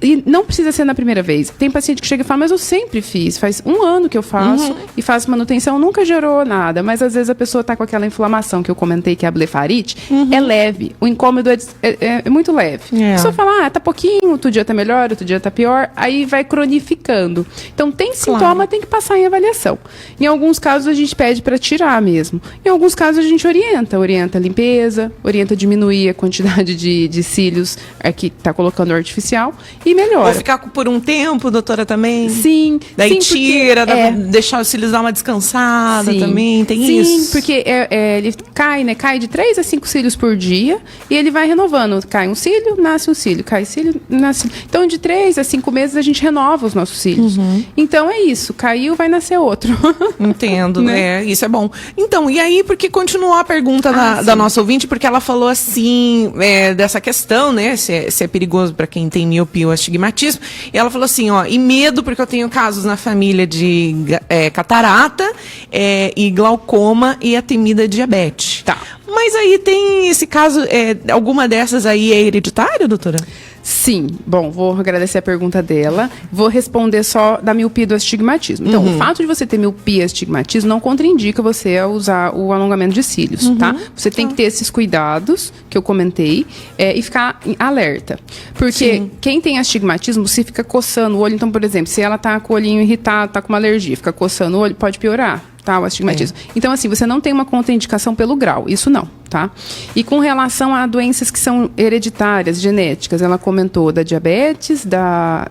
e não precisa ser na primeira vez. Tem paciente que chega e fala, mas eu sempre fiz, faz 1 ano que eu faço e faço manutenção, nunca gerou nada. Mas, às vezes, a pessoa tá com aquela inflamação que eu comentei, que é a blefarite, é leve, o incômodo é muito leve. A pessoa fala, tá pouquinho, outro dia tá melhor, outro dia tá pior, aí vai cronificando. Então, tem sintoma, tem que passar em avaliação. Em alguns casos, a gente pede para tirar mesmo. Em alguns casos a gente orienta a limpeza, orienta a diminuir a quantidade de cílios que está colocando artificial e melhora. Ou ficar por um tempo, doutora, também? Sim. Daí sim, tira, deixar os cílios dar uma descansada também, tem isso? Sim, porque ele cai, né? Cai de 3 a 5 cílios por dia e ele vai renovando. Cai um cílio, nasce um cílio, cai cílio, nasce... Então, de 3 a 5 meses a gente renova os nossos cílios. Então, é isso. Caiu, vai nascer outro. Entendo, né? Isso é bom. Então, e aí, porque continuou a pergunta da nossa ouvinte, porque ela falou assim, dessa questão, né, se é perigoso para quem tem miopia ou astigmatismo, e ela falou assim, e medo, porque eu tenho casos na família de catarata, e glaucoma e a temida diabetes. Tá. Mas aí tem esse caso, alguma dessas aí é hereditária, doutora? Sim. Bom, vou agradecer a pergunta dela. Vou responder só da miopia e do astigmatismo. Então, o fato de você ter miopia e astigmatismo não contraindica você a usar o alongamento de cílios, tá? Você tem que ter esses cuidados que eu comentei e ficar alerta. Porque quem tem astigmatismo, se fica coçando o olho, então, por exemplo, se ela tá com o olhinho irritado, tá com uma alergia, fica coçando o olho, pode piorar. Tá, o astigmatismo. Então, assim, você não tem uma contraindicação pelo grau. Isso não, tá? E com relação a doenças que são hereditárias, genéticas, ela comentou da diabetes,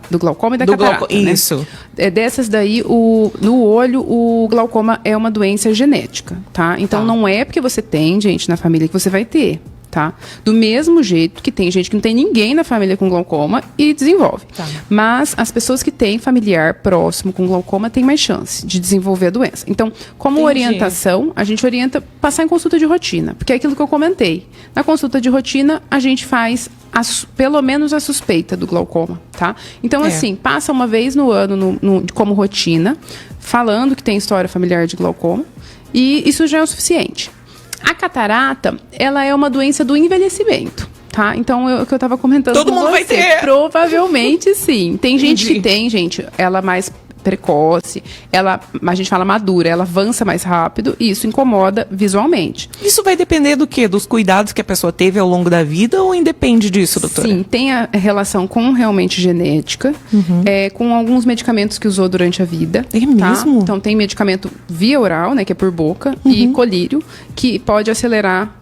do glaucoma e da catarata, né? Isso. Dessas daí, no olho, o glaucoma é uma doença genética, tá? Então, não é porque você tem gente na família que você vai ter. Tá? Do mesmo jeito que tem gente que não tem ninguém na família com glaucoma e desenvolve. Tá. Mas as pessoas que têm familiar próximo com glaucoma têm mais chance de desenvolver a doença. Então, como orientação, a gente orienta passar em consulta de rotina, porque é aquilo que eu comentei. Na consulta de rotina, a gente faz pelo menos a suspeita do glaucoma, tá? Então, assim, passa uma vez no ano como rotina, falando que tem história familiar de glaucoma, e isso já é o suficiente. A catarata, ela é uma doença do envelhecimento, tá? Então, o que eu estava comentando Todo mundo vai ter. Provavelmente, sim. Tem gente que tem, ela mais precoce, a gente fala madura, ela avança mais rápido e isso incomoda visualmente. Isso vai depender do quê? Dos cuidados que a pessoa teve ao longo da vida ou independe disso, doutora? Sim, tem a relação com realmente genética, com alguns medicamentos que usou durante a vida. É mesmo? Então, tem medicamento via oral, né, que é por boca, e colírio, que pode acelerar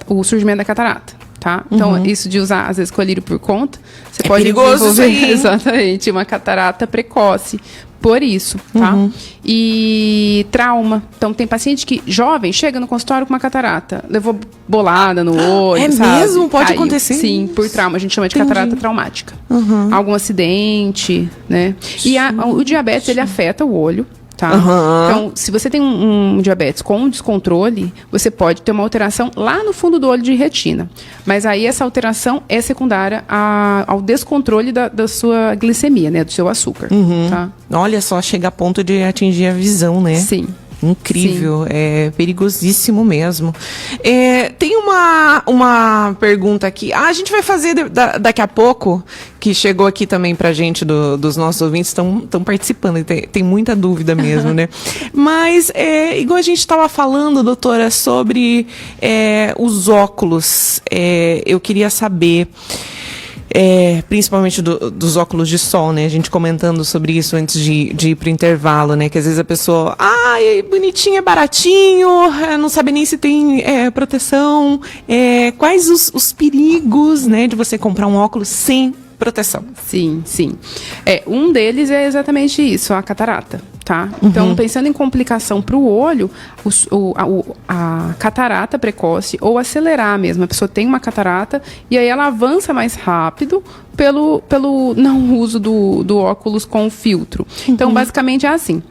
o surgimento da catarata. Tá? Então, isso de usar, às vezes, colírio por conta, você pode perigoso desenvolver isso aí, exatamente uma catarata precoce. Por isso, tá? E trauma. Então, tem paciente que, jovem, chega no consultório com uma catarata, levou bolada no olho, sabe? Mesmo? Pode Caiu. acontecer? Sim, por trauma. A gente chama de catarata traumática. Algum acidente, né? E o diabetes, ele afeta o olho. Tá? Então, se você tem um diabetes com um descontrole, você pode ter uma alteração lá no fundo do olho de retina. Mas aí essa alteração é secundária ao descontrole da sua glicemia, né? Do seu açúcar. Tá? Olha só, chega a ponto de atingir a visão, né? Sim. Incrível, é perigosíssimo mesmo. Tem uma pergunta aqui. A gente vai fazer daqui a pouco, que chegou aqui também pra gente, dos nossos ouvintes, estão participando, tem muita dúvida mesmo, né? Mas, igual a gente estava falando, doutora, sobre os óculos, eu queria saber... principalmente dos óculos de sol, né? A gente comentando sobre isso antes de ir pro intervalo, né? Que às vezes a pessoa, é bonitinho, é baratinho, não sabe nem se tem proteção. Quais os perigos, né, de você comprar um óculos sem proteção? Sim. Um deles é exatamente isso, a catarata. Tá? Então, pensando em complicação para o olho, a catarata precoce, ou acelerar mesmo, a pessoa tem uma catarata e aí ela avança mais rápido pelo não uso do óculos com filtro. Então, basicamente é assim.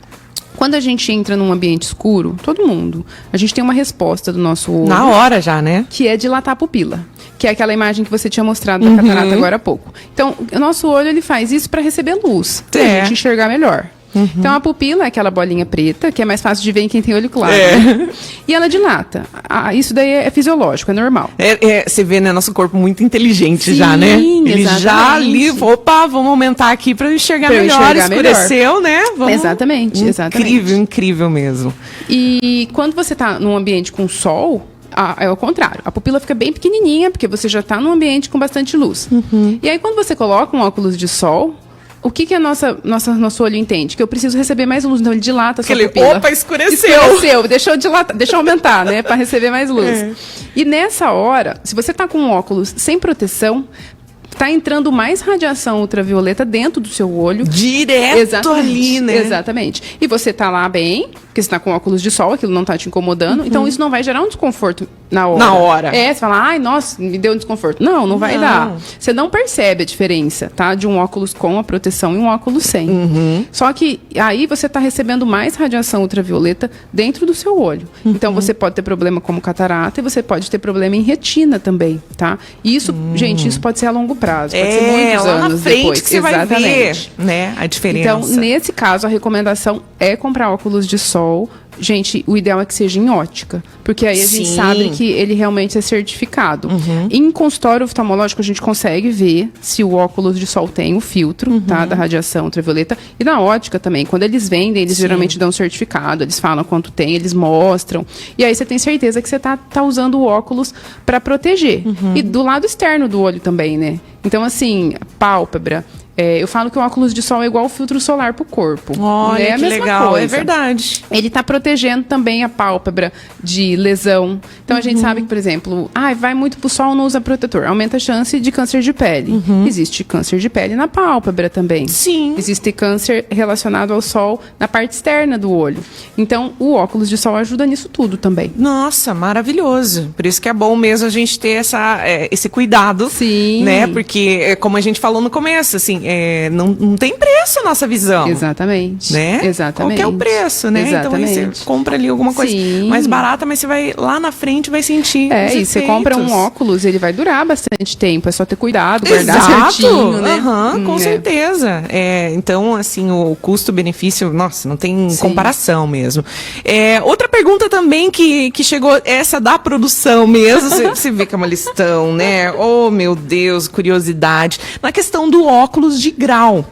Quando a gente entra num ambiente escuro, todo mundo, a gente tem uma resposta do nosso olho. Na hora já, né? Que é dilatar a pupila. Que é aquela imagem que você tinha mostrado da catarata agora há pouco. Então, o nosso olho, ele faz isso para receber luz, para a gente enxergar melhor. Então, a pupila é aquela bolinha preta, que é mais fácil de ver em quem tem olho claro. Né? E ela dilata. Isso daí é fisiológico, é normal. Você vê, né, nosso corpo muito inteligente. Sim, já, né? Ele exatamente. já ali, vamos aumentar aqui para enxergar melhor. Escureceu, né? Exatamente. Incrível mesmo. E quando você está num ambiente com sol... é o contrário. A pupila fica bem pequenininha, porque você já está num ambiente com bastante luz. E aí, quando você coloca um óculos de sol... O que nosso olho entende? Que eu preciso receber mais luz, então ele dilata a sua pupila. Opa, escureceu. Deixa eu aumentar, né? Para receber mais luz. E nessa hora, se você tá com um óculos sem proteção, tá entrando mais radiação ultravioleta dentro do seu olho. Direto ali, né? Exatamente. E você tá lá bem, porque você tá com óculos de sol, aquilo não tá te incomodando, então isso não vai gerar um desconforto na hora. Você fala, ai, nossa, me deu um desconforto. Não vai dar. Você não percebe a diferença, tá? De um óculos com a proteção e um óculos sem. Só que aí você tá recebendo mais radiação ultravioleta dentro do seu olho. Então você pode ter problema como catarata e você pode ter problema em retina também, tá? E isso, gente, isso pode ser a longo prazo. Pode ser muitos lá anos na frente depois. que você vai ver, né, a diferença. Então, nesse caso, a recomendação é comprar óculos de sol gente, o ideal é que seja em ótica. Porque aí a gente Sim. sabe que ele realmente é certificado. Em consultório oftalmológico, a gente consegue ver se o óculos de sol tem o filtro, tá? Da radiação ultravioleta. E na ótica também. Quando eles vendem, eles geralmente dão um certificado. Eles falam quanto tem, eles mostram. E aí você tem certeza que você tá usando o óculos para proteger. E do lado externo do olho também, né? Então, assim, pálpebra. Eu falo que o óculos de sol é igual o filtro solar pro corpo. Olha, é a que mesma legal, coisa. é verdade. Ele está protegendo também a pálpebra de lesão. Então, a gente sabe que, por exemplo, vai muito pro sol, não usa protetor. Aumenta a chance de câncer de pele. Existe câncer de pele na pálpebra também. Sim. Existe câncer relacionado ao sol na parte externa do olho. Então, o óculos de sol ajuda nisso tudo também. Nossa, maravilhoso. Por isso que é bom mesmo a gente ter esse cuidado. Sim. Né? Porque, como a gente falou no começo, assim, não tem preço a nossa visão. Exatamente. Né? Exatamente. Qual que é o preço, né? Exatamente. Então aí você compra ali alguma coisa Sim. mais barata, mas você vai lá na frente vai sentir os E você efeitos. compra um óculos, ele vai durar bastante tempo. É só ter cuidado, guardar Exato. certinho, né? Com certeza. Então, assim, o custo-benefício, nossa, não tem comparação mesmo. Outra pergunta também que chegou, essa da produção mesmo, você vê que é uma listão, né? Oh, meu Deus, curiosidade. Na questão do óculos de grau.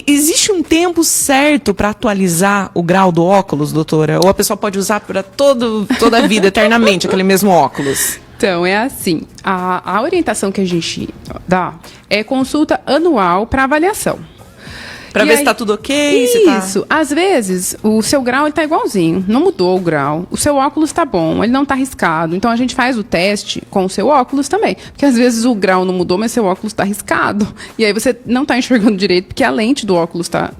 Existe um tempo certo para atualizar o grau do óculos, doutora? Ou a pessoa pode usar para toda a vida, eternamente, aquele mesmo óculos? Então, é assim, a orientação que a gente dá é consulta anual para avaliação. Pra ver se tá tudo ok? Isso. Às vezes, o seu grau ele tá igualzinho. Não mudou o grau. O seu óculos tá bom. Ele não tá riscado. Então, a gente faz o teste com o seu óculos também. Porque, às vezes, o grau não mudou, mas seu óculos tá riscado. E aí, você não tá enxergando direito, porque a lente do óculos tá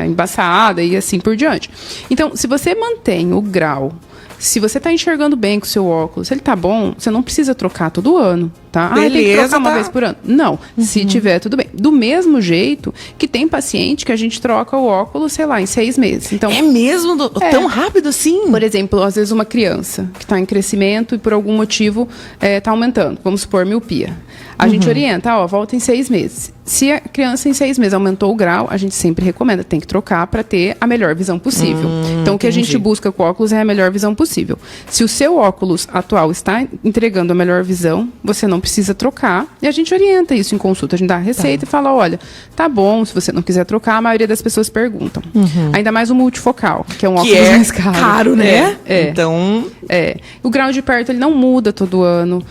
embaçada e assim por diante. Então, se você mantém o grau... Se você está enxergando bem com o seu óculos, se ele tá bom, você não precisa trocar todo ano, tá? Beleza, tem que trocar uma vez por ano. Não, se tiver, tudo bem. Do mesmo jeito que tem paciente que a gente troca o óculos, sei lá, em 6 meses. Então, é mesmo? Tão rápido assim? Por exemplo, às vezes uma criança que está em crescimento e por algum motivo está aumentando. Vamos supor, miopia. A gente orienta, volta em 6 meses. Se a criança em 6 meses aumentou o grau, a gente sempre recomenda, tem que trocar para ter a melhor visão possível. Então, o que a gente busca com o óculos é a melhor visão possível. Se o seu óculos atual está entregando a melhor visão, você não precisa trocar. E a gente orienta isso em consulta. A gente dá a receita e fala, olha, tá bom, se você não quiser trocar, a maioria das pessoas perguntam. Ainda mais o multifocal, que é um óculos mais caro. Né? Então... O grau de perto, ele não muda todo ano.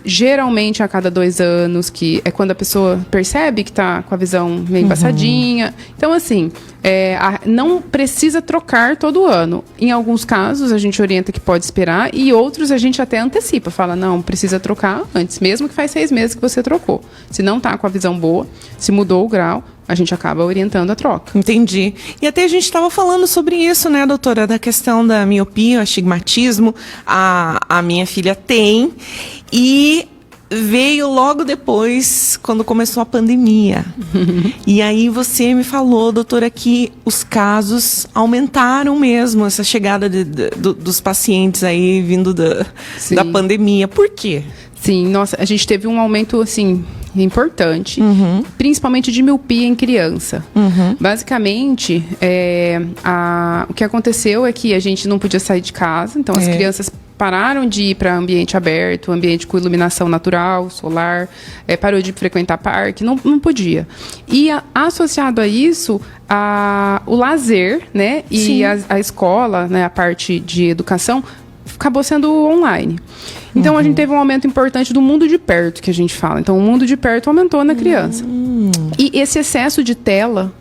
Geralmente a cada 2 anos, que é quando a pessoa percebe que está com a visão meio embaçadinha. Então, assim, não precisa trocar todo ano. Em alguns casos, a gente orienta que pode esperar, e outros a gente até antecipa. Fala, não, precisa trocar antes, mesmo que faz 6 meses que você trocou. Se não está com a visão boa, se mudou o grau, a gente acaba orientando a troca. Entendi. E até a gente estava falando sobre isso, né, doutora? Da questão da miopia, o astigmatismo. A minha filha tem. E veio logo depois, quando começou a pandemia. E aí você me falou, doutora, que os casos aumentaram mesmo, essa chegada dos pacientes aí vindo da pandemia. Por quê? Sim, nossa, a gente teve um aumento, assim, importante, principalmente de miopia em criança. Basicamente, o que aconteceu é que a gente não podia sair de casa, então as crianças pararam de ir para ambiente aberto, ambiente com iluminação natural, solar, parou de frequentar parque, não podia. E associado a isso, o lazer, né, e a escola, né, a parte de educação, acabou sendo online. Então, a gente teve um aumento importante do mundo de perto, que a gente fala. Então, o mundo de perto aumentou na criança. E esse excesso de tela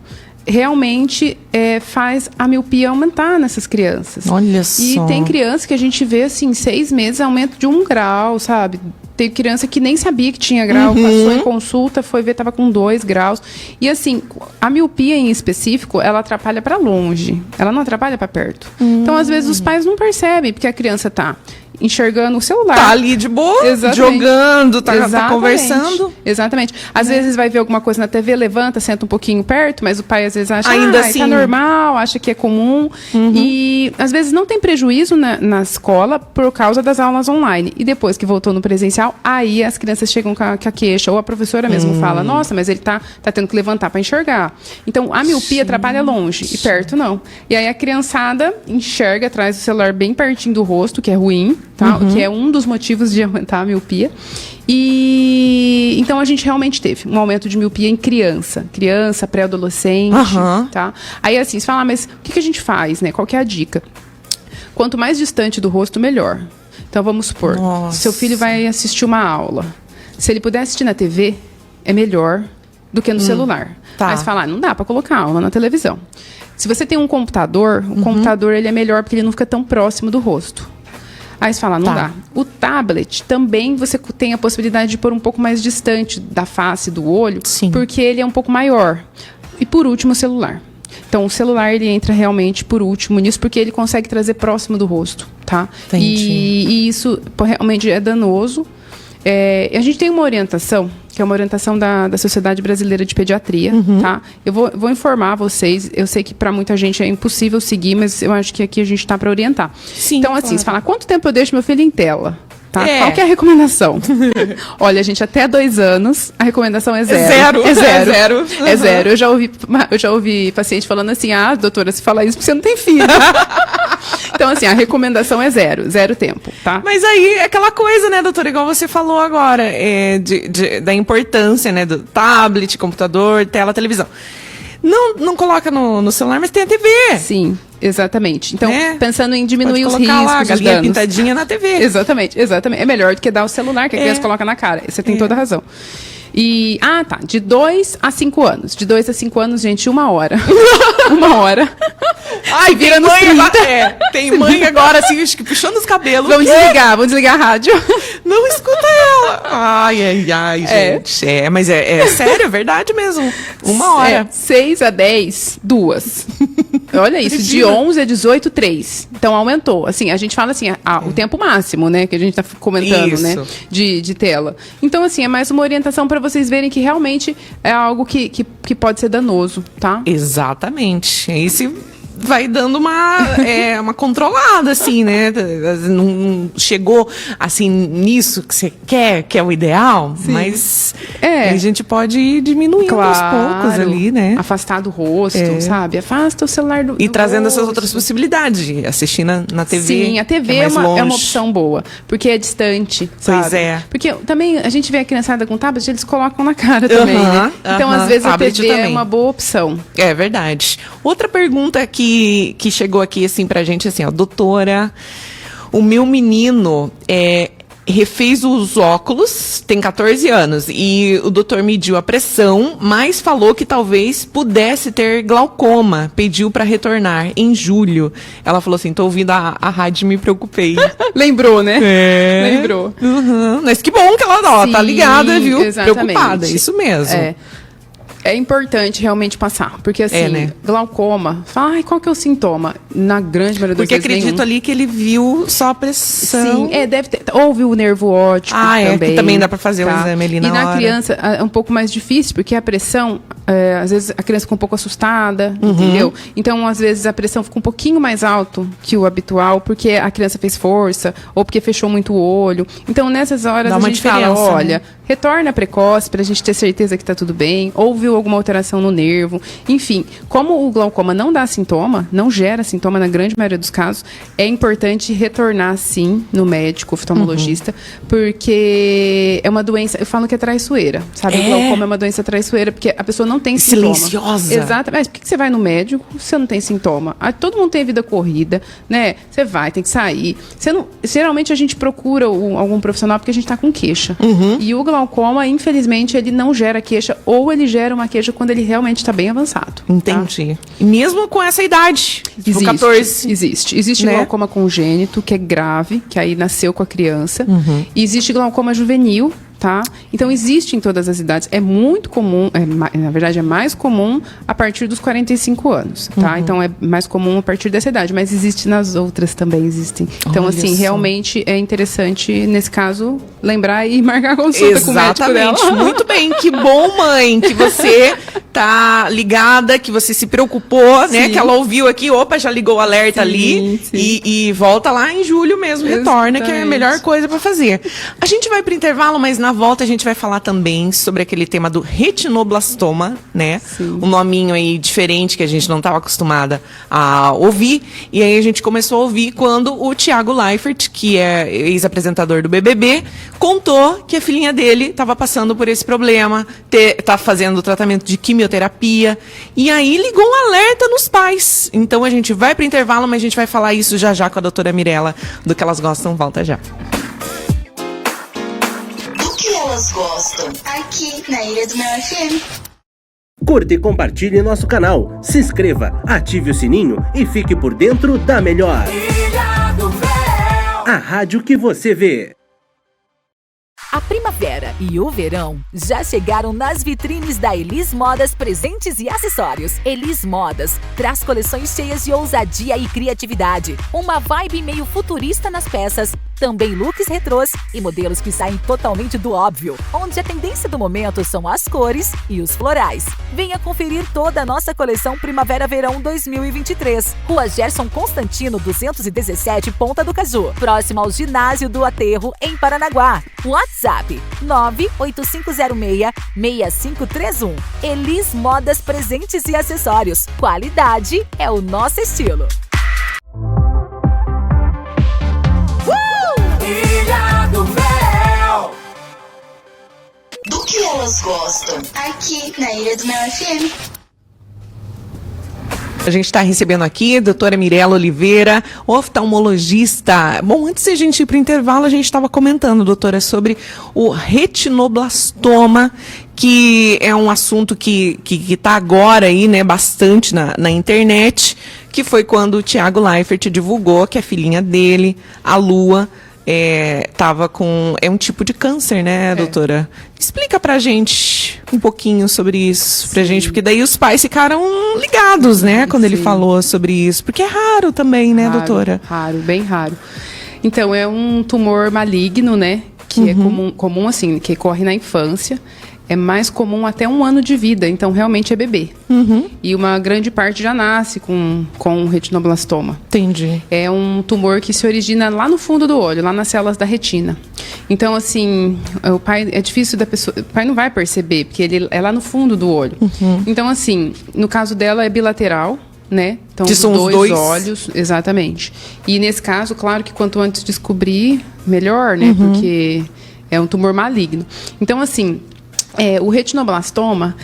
realmente faz a miopia aumentar nessas crianças. Olha só. E tem criança que a gente vê, assim, 6 meses, aumento de 1 grau, sabe? Tem criança que nem sabia que tinha grau, passou em consulta, foi ver, estava com 2 graus. E assim, a miopia em específico, ela atrapalha para longe. Ela não atrapalha para perto. Então, às vezes, os pais não percebem, porque a criança tá enxergando o celular. Tá ali de boa, Exatamente. jogando, tá Exatamente. conversando. Exatamente. Às vezes vai ver alguma coisa na TV, levanta, senta um pouquinho perto, mas o pai às vezes acha Ainda assim. tá normal, acha que é comum. E às vezes não tem prejuízo na escola por causa das aulas online. E depois que voltou no presencial, aí as crianças chegam com a queixa, ou a professora mesmo fala, nossa, mas ele tá tendo que levantar para enxergar. Então, a miopia atrapalha longe e perto não. E aí a criançada enxerga, traz o celular bem pertinho do rosto, que é ruim, tá? Que é um dos motivos de aumentar a miopia. E então a gente realmente teve um aumento de miopia em criança, pré-adolescente, tá? Aí assim, você fala, mas o que a gente faz, né? Qual que é a dica? Quanto mais distante do rosto, melhor. Então vamos supor, seu filho vai assistir uma aula. Se ele puder assistir na TV, é melhor do que no celular. Tá. Mas falar, não dá para colocar aula na televisão. Se você tem um computador, o computador ele é melhor porque ele não fica tão próximo do rosto. Aí você fala, não dá. O tablet também você tem a possibilidade de pôr um pouco mais distante da face, do olho, porque ele é um pouco maior. E por último, o celular. Então, o celular ele entra realmente por último nisso, porque ele consegue trazer próximo do rosto, tá? E isso realmente é danoso. A gente tem uma orientação, que é uma orientação da Sociedade Brasileira de Pediatria, tá? Eu vou informar vocês, eu sei que para muita gente é impossível seguir, mas eu acho que aqui a gente está para orientar. Sim, então, assim, você fala, quanto tempo eu deixo meu filho em tela? Tá? É. Qual que é a recomendação? Olha, gente, até 2 anos, a recomendação é zero. É zero. É zero. Eu já ouvi paciente falando assim, doutora, se falar isso porque você não tem filho. Então, assim, a recomendação é zero tempo, tá? Mas aí é aquela coisa, né, doutora, igual você falou agora, da importância, né, do tablet, computador, tela, televisão. Não coloca no celular, mas tem a TV. Sim, exatamente. Então, pensando em diminuir Pode os colocar riscos, lá, a os galinha danos. pintadinha na TV. Exatamente. É melhor do que dar o celular que a criança coloca na cara. Você tem toda a razão. E, de 2 a 5 anos. De 2 a 5 anos, gente, 1 hora. 1 hora. Ai, vira nos mãe 30. agora, tem mãe agora, assim, acho que puxando os cabelos. Vamos desligar a rádio. Não escuta ela. Ai, gente. Mas é sério, é verdade mesmo. 1 hora. 6 a 10, 2. Olha isso, de 11 a 18, 3. Então, aumentou. Assim, a gente fala assim, o tempo máximo, né, que a gente tá comentando, né, de tela. Então, assim, é mais uma orientação para vocês verem que realmente é algo que pode ser danoso, tá? Exatamente. Aí se vai dando uma controlada, assim, né? Não chegou, assim, nisso que você quer, que é o ideal, mas a gente pode ir diminuindo aos poucos ali, né? Afastar do rosto, sabe? Afasta o celular do E trazendo rosto. essas outras possibilidades, de assistir na TV. Sim, a TV é uma opção boa, porque é distante, sabe? Pois é. Porque também a gente vê a criançada com tablet, eles colocam na cara também, né? Então, às vezes, a TV é uma boa opção. É verdade. Outra pergunta que chegou aqui, assim, pra gente, assim, ó, doutora, o meu menino refez os óculos, tem 14 anos, e o doutor mediu a pressão, mas falou que talvez pudesse ter glaucoma, pediu pra retornar em julho. Ela falou assim, tô ouvindo a rádio e me preocupei. Lembrou, né? Lembrou. Mas que bom que ela tá ligada, viu? Exatamente. Preocupada, isso mesmo. É importante realmente passar, porque assim, né? glaucoma, fala, qual que é o sintoma? Na grande maioria das Porque vezes acredito ali que ele viu só a pressão. Sim, deve ter. Houve o nervo óptico também. Que também dá pra fazer o exame ali na hora. E na criança é um pouco mais difícil, porque a pressão, às vezes a criança fica um pouco assustada, entendeu? Então, às vezes a pressão fica um pouquinho mais alto que o habitual, porque a criança fez força, ou porque fechou muito o olho. Então, nessas horas a gente fala, olha, retorna precoce pra gente ter certeza que tá tudo bem, ou viu alguma alteração no nervo. Enfim, como o glaucoma não dá sintoma, não gera sintoma na grande maioria dos casos, é importante retornar sim no médico oftalmologista, porque é uma doença, eu falo que é traiçoeira, sabe? O glaucoma é uma doença traiçoeira, porque a pessoa não tem sintoma. Silenciosa. Exato. Mas por que você vai no médico se você não tem sintoma? Todo mundo tem vida corrida, né? Você vai, tem que sair. Geralmente a gente procura algum profissional porque a gente tá com queixa. E o glaucoma, infelizmente, ele não gera queixa, ou ele gera uma queixa quando ele realmente está bem avançado. Entendi. Tá? E mesmo com essa idade, existe, 14. Existe né? glaucoma congênito, que é grave, que aí nasceu com a criança. E existe glaucoma juvenil, tá? Então, existe em todas as idades. É muito comum, na verdade, é mais comum a partir dos 45 anos, tá? Então, é mais comum a partir dessa idade, mas existe nas outras também, existem. Então, Olha assim, só. realmente é interessante, nesse caso, lembrar e marcar consulta com o médico dela. Exatamente, muito bem. Que bom, mãe, que você tá ligada, que você se preocupou, né? Sim. Que ela ouviu aqui, opa, já ligou o alerta ali. sim. E volta lá em julho mesmo, retorna, que é a melhor coisa pra fazer. A gente vai pro intervalo, mas na volta a gente vai falar também sobre aquele tema do retinoblastoma, né? Sim. Um nominho aí diferente que a gente não estava acostumada a ouvir. E aí a gente começou a ouvir quando o Thiago Leifert, que é ex-apresentador do BBB, contou que a filhinha dele estava passando por esse problema, tá fazendo tratamento de quimioterapia. E aí ligou um alerta nos pais. Então a gente vai pro intervalo, mas a gente vai falar isso já já com a doutora Mirella, do que elas gostam. Volta já. Do que elas gostam? Aqui na Ilha do Mel FM. Curta e compartilhe nosso canal. Se inscreva, ative o sininho e fique por dentro da melhor. Ilha do Mel. A rádio que você vê. A primavera e o verão já chegaram nas vitrines da Elis Modas Presentes e Acessórios. Elis Modas traz coleções cheias de ousadia e criatividade. Uma vibe meio futurista nas peças, também looks retrôs e modelos que saem totalmente do óbvio, onde a tendência do momento são as cores e os florais. Venha conferir toda a nossa coleção Primavera-Verão 2023. Rua Gerson Constantino 217, Ponta do Caju, próximo ao Ginásio do Aterro, em Paranaguá. WhatsApp 98506-6531. Elis Modas Presentes e Acessórios. Qualidade é o nosso estilo. Ilha do Mel. Do que elas gostam? Aqui na Ilha do Mel FM. A gente está recebendo aqui a doutora Mirella Oliveira, oftalmologista. Bom, antes de a gente ir para o intervalo, a gente estava comentando, doutora, sobre o retinoblastoma, que é um assunto que está agora aí, né, bastante na internet, que foi quando o Thiago Leifert divulgou que a filhinha dele, a Lua, tava com... É um tipo de câncer, né, doutora? Explica pra gente um pouquinho sobre isso, pra gente, porque daí os pais ficaram ligados, né, quando ele falou sobre isso, porque é raro também, né, doutora? Raro, bem raro. Então, é um tumor maligno, né, que é comum assim, que ocorre na infância. É mais comum até 1 ano de vida, então realmente é bebê. E uma grande parte já nasce com retinoblastoma. Entendi. É um tumor que se origina lá no fundo do olho, lá nas células da retina. Então, assim, o pai, é difícil da pessoa... O pai não vai perceber, porque ele é lá no fundo do olho. Então, assim, no caso dela é bilateral, né? Então, Que os são os dois olhos, exatamente. E nesse caso, claro que quanto antes descobrir, melhor, né? Porque é um tumor maligno. Então, assim... o retinoblastoma,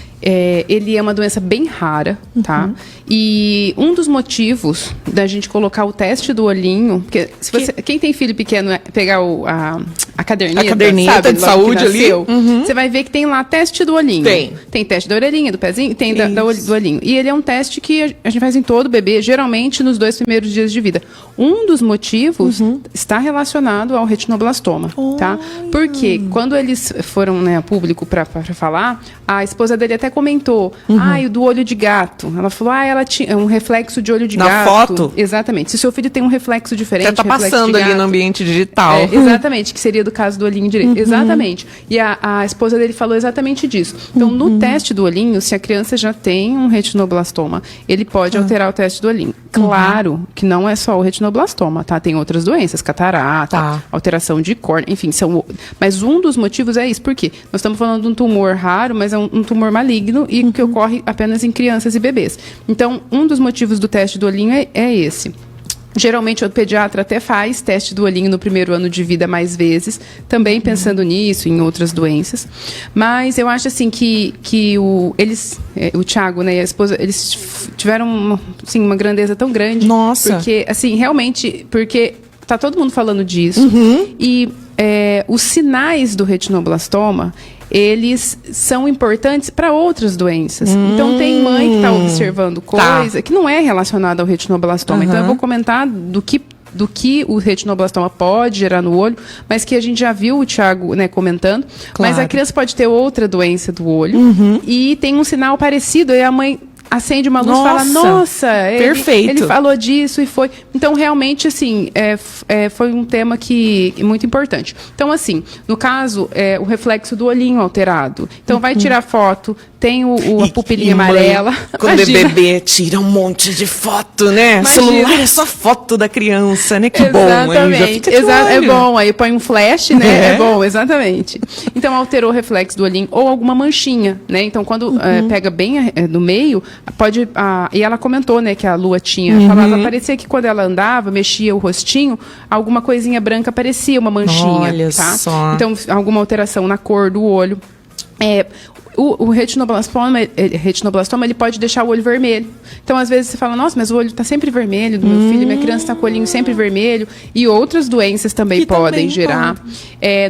ele é uma doença bem rara, tá? E um dos motivos da gente colocar o teste do olhinho... Porque se você, quem tem filho pequeno, pegar a caderneta, sabe, de saúde ali. Você vai ver que tem lá teste do olhinho. Tem teste da orelhinha, do pezinho, tem do olhinho. E ele é um teste que a gente faz em todo bebê, geralmente nos 2 primeiros dias de vida. Um dos motivos está relacionado ao retinoblastoma, tá? Porque quando eles foram, né, a público para falar, a esposa dele até comentou, o do olho de gato. Ela falou, ela tinha um reflexo de olho de gato. Na foto? Exatamente. Se o seu filho tem um reflexo diferente... Você tá reflexo passando de ali gato, no ambiente digital. Exatamente, que seria do caso do olhinho direito. Exatamente. E a esposa dele falou exatamente disso. Então, no teste do olhinho, se a criança já tem um retinoblastoma, ele pode alterar o teste do olhinho. Claro que não é só o retinoblastoma, tá? Tem outras doenças, catarata, alteração de córnea, enfim, mas um dos motivos é isso. Por quê? Nós estamos falando de um tumor raro, mas é um tumor maligno e que ocorre apenas em crianças e bebês. Então, um dos motivos do teste do olhinho é esse. Geralmente, o pediatra até faz teste do olhinho no primeiro ano de vida mais vezes, também pensando nisso, em outras doenças. Mas eu acho assim que o Thiago, né, e a esposa, eles tiveram uma grandeza tão grande. Nossa! Porque, assim, realmente, porque tá todo mundo falando disso. E os sinais do retinoblastoma, eles são importantes para outras doenças. Então, tem mãe que está observando coisa que não é relacionada ao retinoblastoma. Então, eu vou comentar do que do que o retinoblastoma pode gerar no olho, mas que a gente já viu o Thiago, né, comentando. Claro. Mas a criança pode ter outra doença do olho e tem um sinal parecido, e a mãe acende uma luz e fala, nossa, perfeito. Ele falou disso e foi... Então, realmente, assim, foi um tema que é muito importante. Então, assim, no caso, o reflexo do olhinho alterado. Então, vai tirar foto, tem a pupilinha amarela. Quando é bebê, tira um monte de foto, né? Imagina. Celular é só foto da criança, né? Que bom, aí já fica de É olho. bom, aí põe um flash, né? É bom, exatamente. Então, alterou o reflexo do olhinho ou alguma manchinha, né? Então, quando pega bem no meio, pode... e ela comentou, né, que a Lua tinha falado, parecia que quando ela andava, mexia o rostinho, alguma coisinha branca aparecia, uma manchinha. Olha tá? só. Então, alguma alteração na cor do olho. O retinoblastoma, ele pode deixar o olho vermelho. Então, às vezes, você fala, nossa, mas o olho está sempre vermelho do meu filho, minha criança está com o olhinho sempre vermelho. E outras doenças também podem gerar.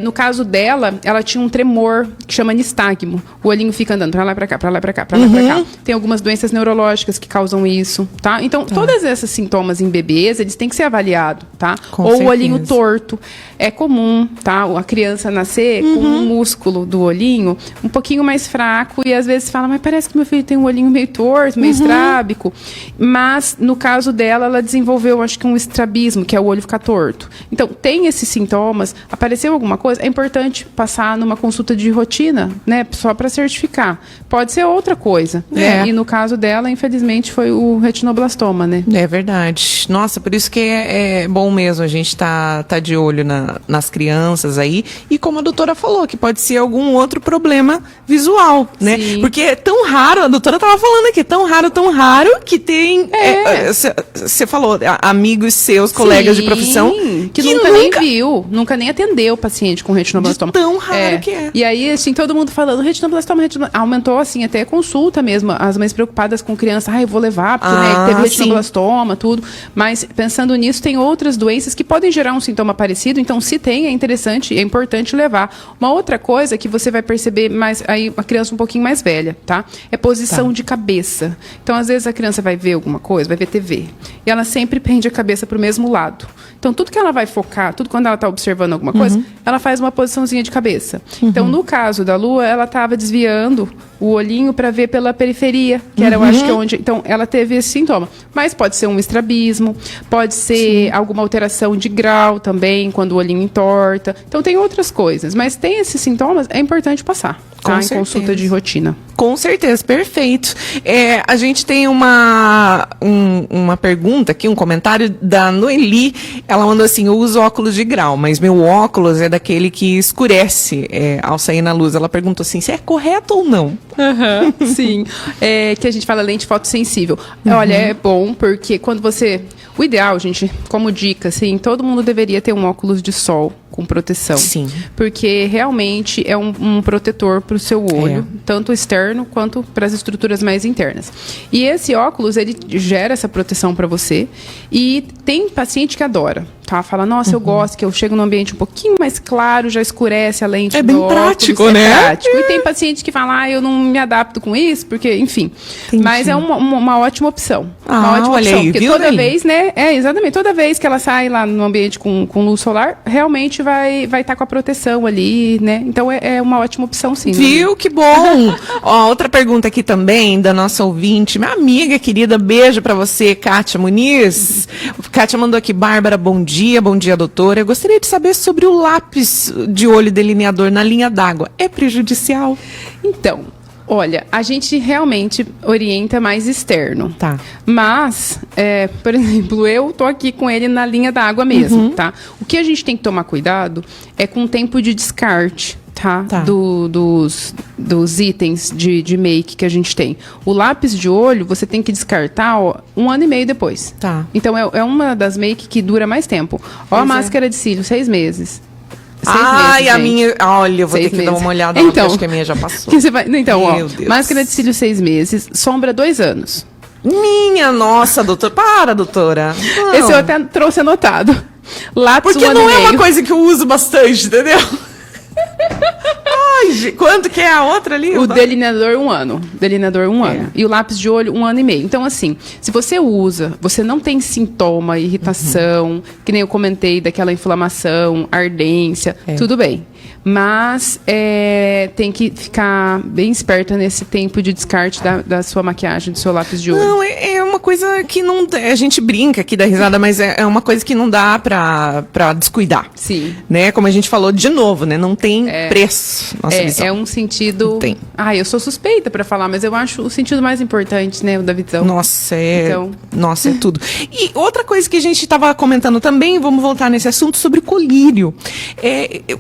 No caso dela, ela tinha um tremor que chama nistagmo. O olhinho fica andando para lá, para cá, para lá, para cá, para lá, para cá. Tem algumas doenças neurológicas que causam isso, tá? Então, todos esses sintomas em bebês, eles têm que ser avaliados, tá? O olhinho torto. É comum, tá? A criança nascer com um músculo do olhinho um pouquinho mais fraco e às vezes fala, mas parece que meu filho tem um olhinho meio torto, meio estrábico. Mas, no caso dela, ela desenvolveu, acho que um estrabismo, que é o olho ficar torto. Então, tem esses sintomas, apareceu alguma coisa, é importante passar numa consulta de rotina, né? Só para certificar. Pode ser outra coisa, né? E no caso dela, infelizmente, foi o retinoblastoma, né? É verdade. Nossa, por isso que é bom mesmo a gente tá de olho nas crianças aí. E como a doutora falou, que pode ser algum outro problema visual, né? Sim. Porque é tão raro, a doutora tava falando aqui, tão raro que tem... Você falou, amigos seus, colegas de profissão... Que nunca nem viu, nunca nem atendeu o paciente com retinoblastoma. De tão raro que é. E aí, assim, todo mundo falando, retinoblastoma. Aumentou, assim, até consulta mesmo. As mães preocupadas com criança, eu vou levar, porque né, teve retinoblastoma, tudo. Mas, pensando nisso, tem outras doenças que podem gerar um sintoma parecido. Então, se tem, é interessante, é importante levar. Uma outra coisa que você vai perceber mais, aí, a criança um pouquinho mais velha, tá? É posição de cabeça. Então, às vezes, a criança vai ver alguma coisa, vai ver TV. E ela sempre pende a cabeça para o mesmo lado. Então, tudo que ela vai focar, tudo quando ela está observando alguma coisa, ela faz uma posiçãozinha de cabeça. Então, no caso da Lua, ela estava desviando o olhinho para ver pela periferia, que era, eu acho que é onde... Então, ela teve esse sintoma. Mas pode ser um estrabismo, pode ser alguma alteração de grau também, quando o olhinho entorta. Então, tem outras coisas. Mas tem esses sintomas, é importante passar, tá? Em consulta de rotina. Com certeza, perfeito. A gente tem uma pergunta aqui, um comentário da Noeli. Ela mandou assim, eu uso óculos de grau, mas meu óculos é daquele que escurece ao sair na luz. Ela perguntou assim, se é correto ou não? Sim, que a gente fala lente fotossensível. Olha, é bom porque quando você... O ideal, gente, como dica, assim, todo mundo deveria ter um óculos de sol com proteção. Sim. Porque realmente é um protetor para o seu olho, tanto externo quanto para as estruturas mais internas. E esse óculos, ele gera essa proteção para você. E tem paciente que adora, tá? Fala, nossa, eu gosto, que eu chego num ambiente um pouquinho mais claro, já escurece a lente do bem óculos. prático, né? Prático. E tem paciente que fala, eu não me adapto com isso, porque, enfim. Entendi. Mas é uma ótima opção. Uma ótima olha opção, aí, porque viu, toda Dani? vez, né? Exatamente. Toda vez que ela sai lá no ambiente com luz solar, realmente vai estar com a proteção ali, né? Então é uma ótima opção, sim. Viu? Que bom! Ó, outra pergunta aqui também da nossa ouvinte, minha amiga querida, beijo pra você, Kátia Muniz. Kátia mandou aqui, Bárbara, bom dia, doutora. Eu gostaria de saber sobre o lápis de olho delineador na linha d'água. É prejudicial? Então, olha, a gente realmente orienta mais externo. Tá. Mas, por exemplo, eu tô aqui com ele na linha da água mesmo, tá? O que a gente tem que tomar cuidado é com o tempo de descarte, tá? Dos itens de make que a gente tem. O lápis de olho, você tem que descartar 1 ano e meio depois. Tá. Então, é uma das make que dura mais tempo. Ó, a máscara de cílio, 6 meses. 6 Ai, meses, a gente. minha... Olha, eu vou 6 ter que dar meses. uma olhada então, lá, acho que a minha já passou. Que você vai... Então, Meu Deus. máscara de cílio 6 meses, sombra 2 anos. Minha nossa, doutora. Para, doutora. Não. Esse eu até trouxe anotado. Lápis Porque 1 ano não e é meio. uma coisa que eu uso bastante, entendeu? Ai, quanto que é a outra ali? O delineador, 1 ano. Delineador, 1 ano. E o lápis de olho, 1 ano e meio. Então, assim, se você usa, você não tem sintoma, irritação, que nem eu comentei, daquela inflamação, ardência, tudo bem. Mas tem que ficar bem esperta nesse tempo de descarte da sua maquiagem, do seu lápis de olho. Não, é uma coisa que não... A gente brinca aqui da risada, mas é uma coisa que não dá pra descuidar. Sim. Né? Como a gente falou de novo, né? Não tem preço. Nossa visão. É um sentido... Não tem. Eu sou suspeita pra falar, mas eu acho o sentido mais importante, né? O da visão. Nossa, Então... Nossa, é tudo. E outra coisa que a gente estava comentando também, vamos voltar nesse assunto, sobre colírio.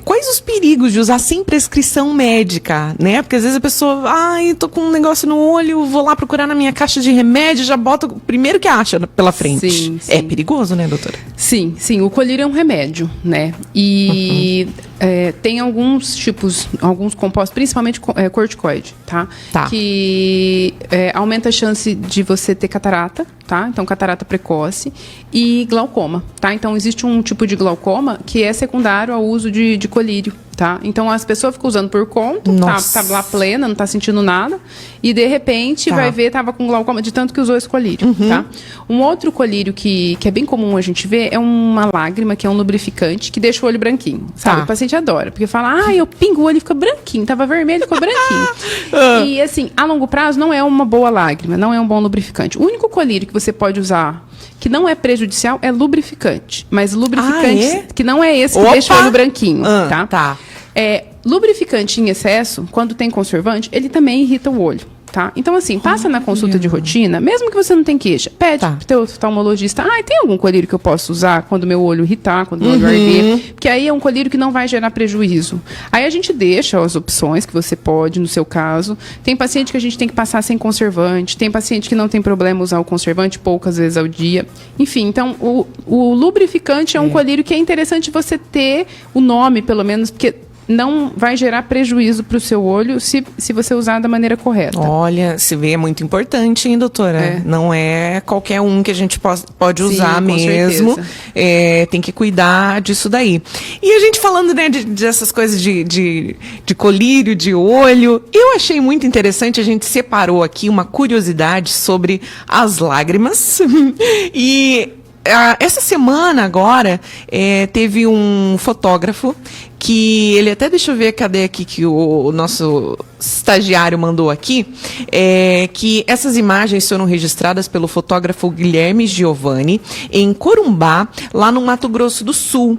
Quais os perigos de usar sem prescrição médica, né? Porque às vezes a pessoa, tô com um negócio no olho, vou lá procurar na minha caixa de remédio, já bota o primeiro que acha pela frente. Sim. É perigoso, né, doutora? Sim. O colírio é um remédio, né? E tem alguns tipos, alguns compostos, principalmente corticoide, tá? Que aumenta a chance de você ter catarata, tá? Então, catarata precoce e glaucoma, tá? Então, existe um tipo de glaucoma que é secundário ao uso de colírio, tá? Então, as pessoas ficam usando por conta, tá lá plena, não tá sentindo nada, e de repente vai ver, tava com glaucoma de tanto que usou esse colírio, tá? Um outro colírio que é bem comum a gente ver é uma lágrima, que é um lubrificante, que deixa o olho branquinho, sabe? O paciente adora, porque fala, eu pingo o olho e fica branquinho, tava vermelho, ficou branquinho. E assim, a longo prazo não é uma boa lágrima, não é um bom lubrificante. O único colírio que você pode usar que não é prejudicial é lubrificante. Mas lubrificante que não é esse que deixa o olho branquinho, tá? Lubrificante em excesso, quando tem conservante, ele também irrita o olho. Tá? Então, assim, passa na consulta de rotina, mesmo que você não tenha queixa, pede pro teu oftalmologista, tem algum colírio que eu posso usar quando meu olho irritar, quando meu olho arder? Porque aí é um colírio que não vai gerar prejuízo. Aí a gente deixa as opções que você pode, no seu caso. Tem paciente que a gente tem que passar sem conservante, tem paciente que não tem problema usar o conservante poucas vezes ao dia. Enfim, então, o lubrificante é um colírio que é interessante você ter o nome, pelo menos, porque não vai gerar prejuízo para o seu olho se você usar da maneira correta. Olha, se vê, é muito importante, hein, doutora? Não é qualquer um que a gente pode usar mesmo. Tem que cuidar disso daí. E a gente falando, né, dessas coisas de colírio, de olho, eu achei muito interessante, a gente separou aqui uma curiosidade sobre as lágrimas. E essa semana agora teve um fotógrafo que ele até, deixa eu ver, cadê aqui que o nosso estagiário mandou aqui, que essas imagens foram registradas pelo fotógrafo Guilherme Giovanni em Corumbá, lá no Mato Grosso do Sul.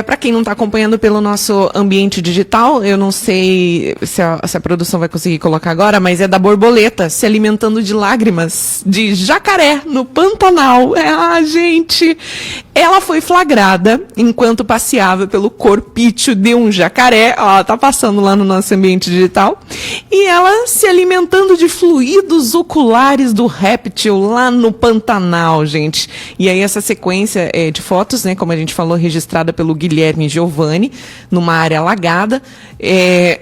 Para quem não está acompanhando pelo nosso ambiente digital, eu não sei se a produção vai conseguir colocar agora, mas é da borboleta se alimentando de lágrimas de jacaré no Pantanal. Gente, ela foi flagrada enquanto passeava pelo corpício de um jacaré, tá passando lá no nosso ambiente digital, e ela se alimentando de fluidos oculares do réptil lá no Pantanal, gente. E aí essa sequência de fotos, né, como a gente falou, registrada pelo Guilherme Giovanni, numa área alagada,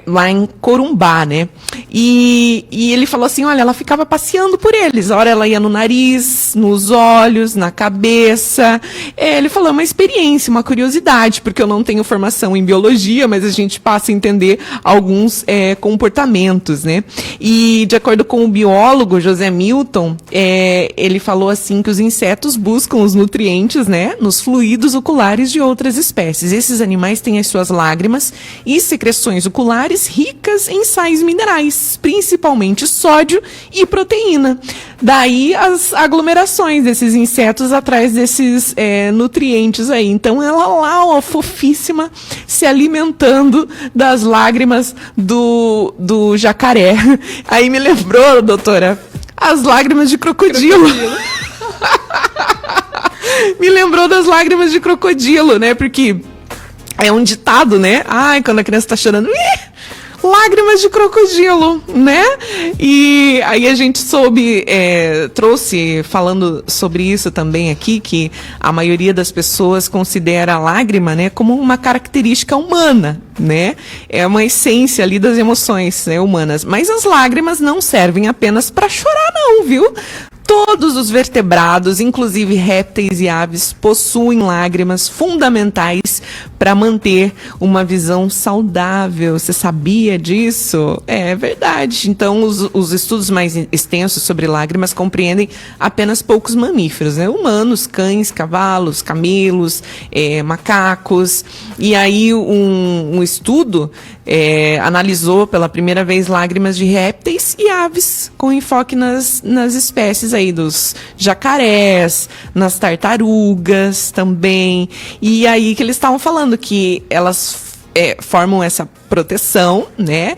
lá em Corumbá, né? E ele falou assim, olha, ela ficava passeando por eles, a hora ela ia no nariz, nos olhos, na cabeça. Ele falou, uma experiência, uma curiosidade, porque eu não tenho formação em biologia, mas a gente passa a entender alguns comportamentos, né? E de acordo com o biólogo José Milton, ele falou assim que os insetos buscam os nutrientes, né, nos fluidos oculares de outras espécies. Esses animais têm as suas lágrimas e secreções oculares ricas em sais minerais, principalmente sódio e proteína. Daí as aglomerações desses insetos atrás desses nutrientes aí. Então ela lá, fofíssima, se alimentando das lágrimas do jacaré. Aí me lembrou, doutora, as lágrimas de crocodilo. Me lembrou das lágrimas de crocodilo, né? Porque é um ditado, né? Quando a criança tá chorando, lágrimas de crocodilo, né? E aí a gente trouxe, falando sobre isso também aqui, que a maioria das pessoas considera a lágrima, né, como uma característica humana, né? É uma essência ali das emoções, né, humanas. Mas as lágrimas não servem apenas para chorar, não, viu? Todos os vertebrados, inclusive répteis e aves, possuem lágrimas fundamentais para manter uma visão saudável. Você sabia disso? É verdade. Então, os estudos mais extensos sobre lágrimas compreendem apenas poucos mamíferos, né? Humanos, cães, cavalos, camelos, macacos. E aí, um estudo analisou pela primeira vez lágrimas de répteis e aves, com enfoque nas espécies aí dos jacarés, nas tartarugas também. E aí que eles estavam falando que elas formam essa proteção, né?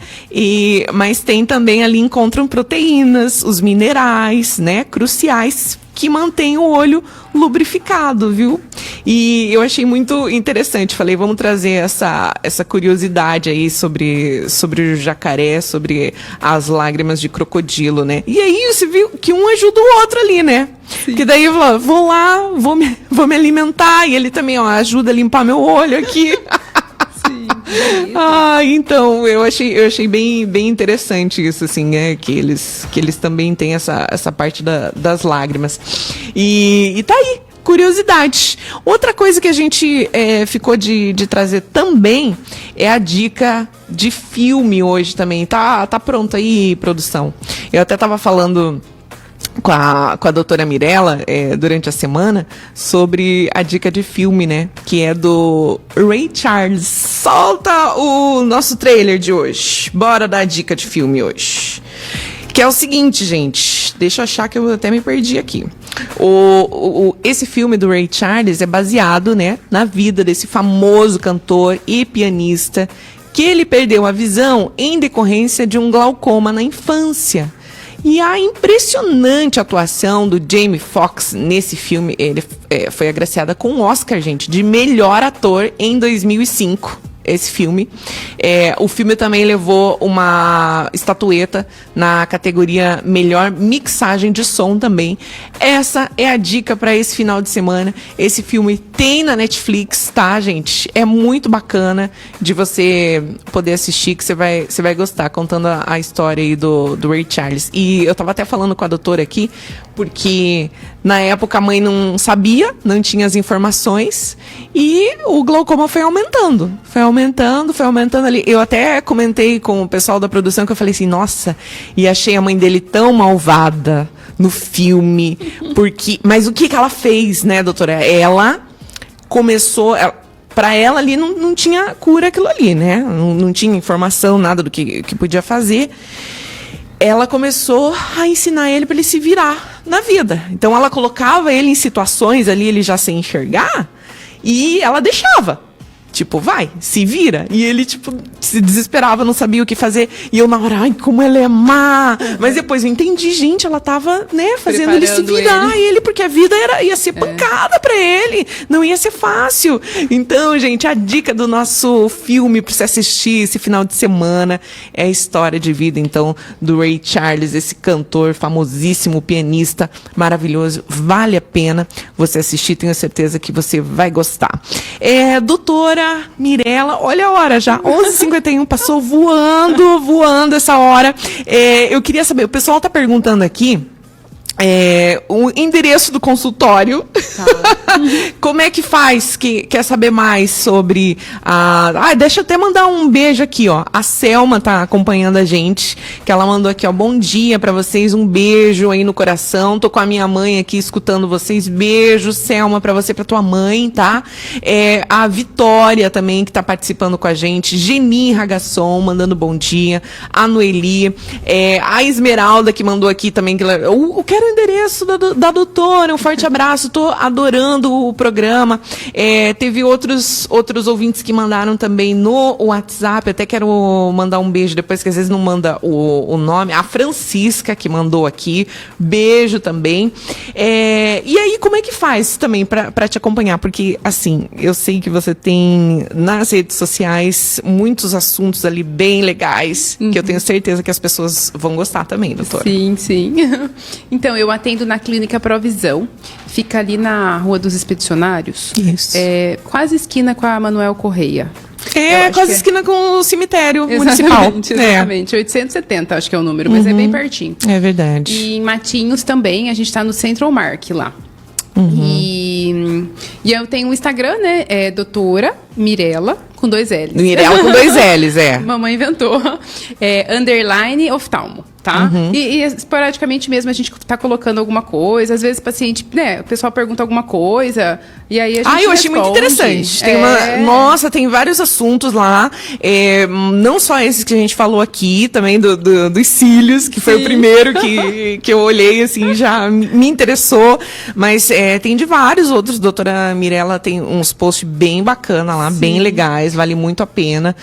Mas tem também ali, encontram proteínas, os minerais, né? Cruciais, que mantém o olho lubrificado, viu? E eu achei muito interessante. Falei, vamos trazer essa curiosidade aí sobre o jacaré, sobre as lágrimas de crocodilo, né? E aí você viu que um ajuda o outro ali, né? Sim. Que daí eu falo, vou lá, vou me alimentar, e ele também, ó, ajuda a limpar meu olho aqui. Então, eu achei bem interessante isso, assim, que eles também têm essa parte das lágrimas. E tá aí, curiosidade. Outra coisa que a gente ficou de trazer também é a dica de filme hoje também. Tá pronto aí, produção? Eu até tava falando com a doutora Mirella durante a semana sobre a dica de filme, né? Que é do Ray Charles. Solta o nosso trailer de hoje. Bora dar a dica de filme hoje. Que é o seguinte, gente. Deixa eu achar que eu até me perdi aqui. Esse filme do Ray Charles é baseado, né, na vida desse famoso cantor e pianista que ele perdeu a visão em decorrência de um glaucoma na infância. E a impressionante atuação do Jamie Foxx nesse filme, ele foi agraciada com um Oscar, gente, de melhor ator em 2005. Esse filme. O filme também levou uma estatueta na categoria Melhor Mixagem de Som também. Essa é a dica para esse final de semana. Esse filme tem na Netflix, tá, gente? É muito bacana de você poder assistir, que você vai gostar, contando a história aí do Ray Charles. E eu tava até falando com a doutora aqui, porque na época a mãe não sabia, não tinha as informações, e o glaucoma foi aumentando ali. Eu até comentei com o pessoal da produção que eu falei assim, nossa, e achei a mãe dele tão malvada no filme, mas o que ela fez, né, doutora? Ela começou... Para ela ali não tinha cura aquilo ali, né? Não tinha informação, nada do que podia fazer. Ela começou a ensinar ele para ele se virar na vida. Então ela colocava ele em situações ali, ele já sem enxergar, e ela deixava. Tipo, vai, se vira. E ele, tipo, se desesperava, não sabia o que fazer. E eu na hora, ai, como ela é má. Mas depois eu entendi, gente, ela tava, né, fazendo ele se virar. Ele, porque a vida ia ser pancada pra ele. Não ia ser fácil. Então, gente, a dica do nosso filme pra você assistir esse final de semana é a história de vida, então, do Ray Charles, esse cantor famosíssimo, pianista maravilhoso. Vale a pena você assistir, tenho certeza que você vai gostar. Doutora Mirella, olha a hora já, 11h51, passou voando essa hora. Eu queria saber, o pessoal tá perguntando aqui o endereço do consultório. Tá. Como é que faz? Quer saber mais sobre deixa eu até mandar um beijo aqui, ó. A Selma tá acompanhando a gente, que ela mandou aqui, ó, bom dia pra vocês, um beijo aí no coração. Tô com a minha mãe aqui escutando vocês. Beijo, Selma, pra você, pra tua mãe, tá? A Vitória também, que tá participando com a gente. Geni Ragasson, mandando bom dia. A Noeli. A Esmeralda, que mandou aqui também, que eu quero o endereço da doutora, um forte abraço, tô adorando o programa. Teve outros ouvintes que mandaram também no WhatsApp, até quero mandar um beijo depois, que às vezes não manda o nome. A Francisca, que mandou aqui, beijo também. E aí, como é que faz também para te acompanhar? Porque, assim, eu sei que você tem nas redes sociais muitos assuntos ali bem legais, que eu tenho certeza que as pessoas vão gostar também, doutora. Sim. Então, eu atendo na Clínica Provisão, fica ali na Rua dos Expedicionários. Isso. Quase esquina com a Manuel Correia. É quase esquina com o cemitério municipal. Exatamente. 870, acho que é o número, mas é bem pertinho. É verdade. E em Matinhos também, a gente tá no Central Mark lá. E eu tenho um Instagram, né? É doutora Mirella, com 2 L's. Mirella com 2 L's, é. Mamãe inventou. _ oftalmo, tá? E esporadicamente mesmo a gente tá colocando alguma coisa. Às vezes o paciente, né? O pessoal pergunta alguma coisa e aí a gente eu achei muito interessante. Nossa, tem vários assuntos lá. Não só esses que a gente falou aqui, também dos cílios, que foi o primeiro que eu olhei, assim, já me interessou. Mas tem de vários outros. Doutora Mirella tem uns posts bem bacanas lá, bem legais. Vale muito a pena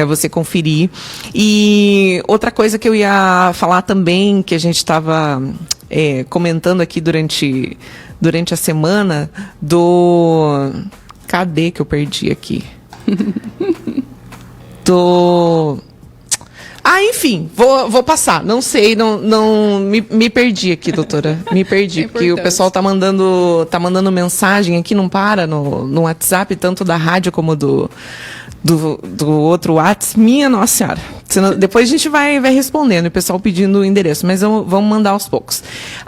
você conferir. E outra coisa que eu ia falar também, que a gente estava comentando aqui durante a semana, cadê que eu perdi aqui? Enfim, vou passar. Não sei, me perdi aqui, doutora. Me perdi, porque o pessoal tá mandando mensagem aqui, não para no WhatsApp, tanto da rádio como do outro WhatsApp. Minha Nossa Senhora. Depois a gente vai respondendo, o pessoal pedindo o endereço, mas vamos mandar aos poucos.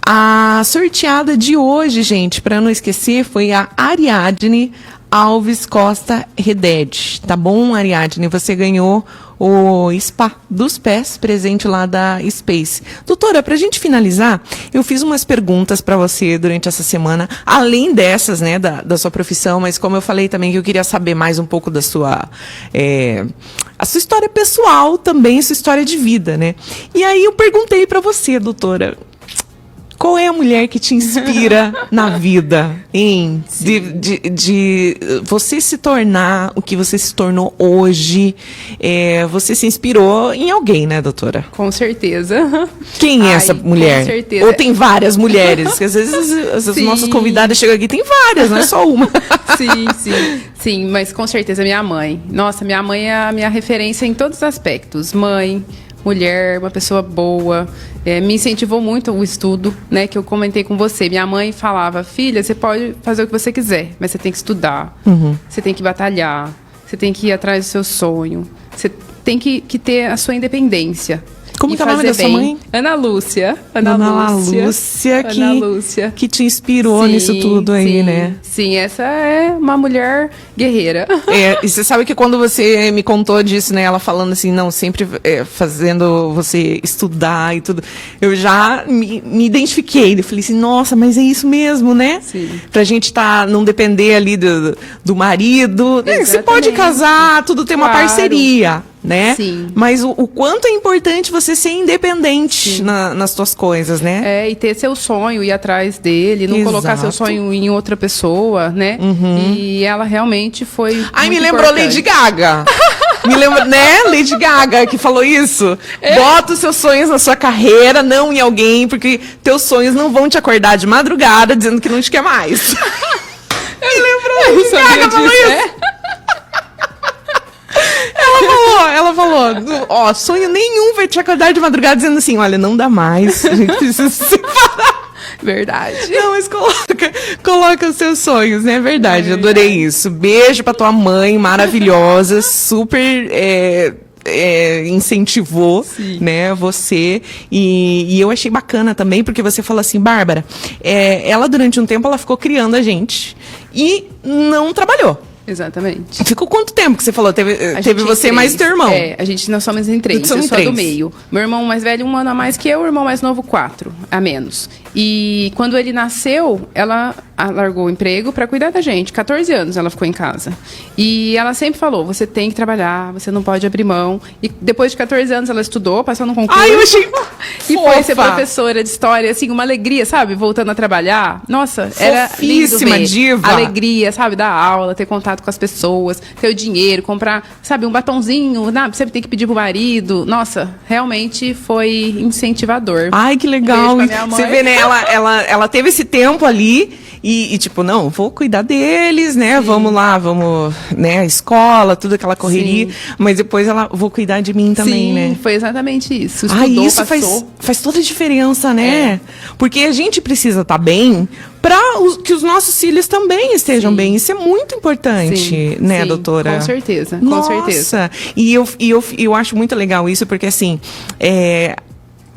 A sorteada de hoje, gente, para não esquecer, foi a Ariadne Alves Costa Reded. Tá bom, Ariadne? Você ganhou o spa dos pés, presente lá da Space. Doutora, pra gente finalizar, eu fiz umas perguntas para você durante essa semana, além dessas, né, da sua profissão, mas como eu falei também que eu queria saber mais um pouco da sua a sua história pessoal também, sua história de vida, né? E aí eu perguntei para você, doutora, qual é a mulher que te inspira na vida, hein? De você se tornar o que você se tornou hoje? Você se inspirou em alguém, né, doutora? Com certeza. Quem é essa mulher? Com certeza. Ou tem várias mulheres? Que às vezes as nossas convidadas chegam aqui, tem várias, não é só uma. Sim, mas com certeza minha mãe. Nossa, minha mãe é a minha referência em todos os aspectos. Mãe, mulher, uma pessoa boa, me incentivou muito o estudo, né, que eu comentei com você. Minha mãe falava, filha, você pode fazer o que você quiser, mas você tem que estudar, você tem que batalhar, você tem que ir atrás do seu sonho, você tem que ter a sua independência. Como que é o nome da sua mãe? Ana Lúcia. Ana Lúcia que te inspirou nisso tudo aí, né? Sim, essa é uma mulher guerreira. E você sabe que quando você me contou disso, né? Ela falando assim, não, sempre fazendo você estudar e tudo. Eu já me identifiquei. Eu falei assim, nossa, mas é isso mesmo, né? Sim. Pra gente não depender ali do marido. Você pode casar, tudo tem uma parceria, né? Sim. Mas o quanto é importante você ser independente nas suas coisas, né? E ter seu sonho, ir atrás dele, não colocar seu sonho em outra pessoa, né? E ela realmente foi me lembrou Lady Gaga. Me lembra, né? Lady Gaga que falou isso. Bota os seus sonhos na sua carreira, não em alguém, porque teus sonhos não vão te acordar de madrugada dizendo que não te quer mais. Me lembrou Lady Gaga falou isso. Ela falou, sonho nenhum vai te acordar de madrugada dizendo assim, olha, não dá mais, a gente precisa se separar. Verdade. Não, mas coloca os seus sonhos, né? Verdade, adorei isso. Beijo pra tua mãe, maravilhosa, super incentivou, né, você. E eu achei bacana também, porque você falou assim, Bárbara, ela durante um tempo ela ficou criando a gente e não trabalhou. Exatamente. Ficou quanto tempo que você falou? Teve você mais teu irmão? Nós somos em 3, eu sou do meio. Meu irmão mais velho 1 ano a mais que eu, o irmão mais novo 4 a menos. E quando ele nasceu, ela largou o emprego para cuidar da gente. 14 anos ela ficou em casa. E ela sempre falou, você tem que trabalhar, você não pode abrir mão. E depois de 14 anos ela estudou, passou no concurso. Eu achei e foi ser professora de história, assim, uma alegria, sabe? Voltando a trabalhar. Nossa, era lindo ver. Diva. Alegria, sabe? Dar aula, ter contato com as pessoas, ter o dinheiro, comprar, sabe, um batonzinho, sempre tem que pedir pro marido. Nossa, realmente foi incentivador. Ai, que legal. Um beijo pra minha mãe. Você vê, né? ela teve esse tempo ali e tipo, não, vou cuidar deles, né? Sim. Vamos lá, né? Escola, tudo aquela correria. Sim. Mas depois vou cuidar de mim também, sim, né? Foi exatamente isso. Estudou, isso faz toda a diferença, né? Porque a gente precisa estar bem para que os nossos filhos também estejam bem. Isso é muito importante, né, doutora? Com certeza, com certeza. E eu acho muito legal isso, porque assim,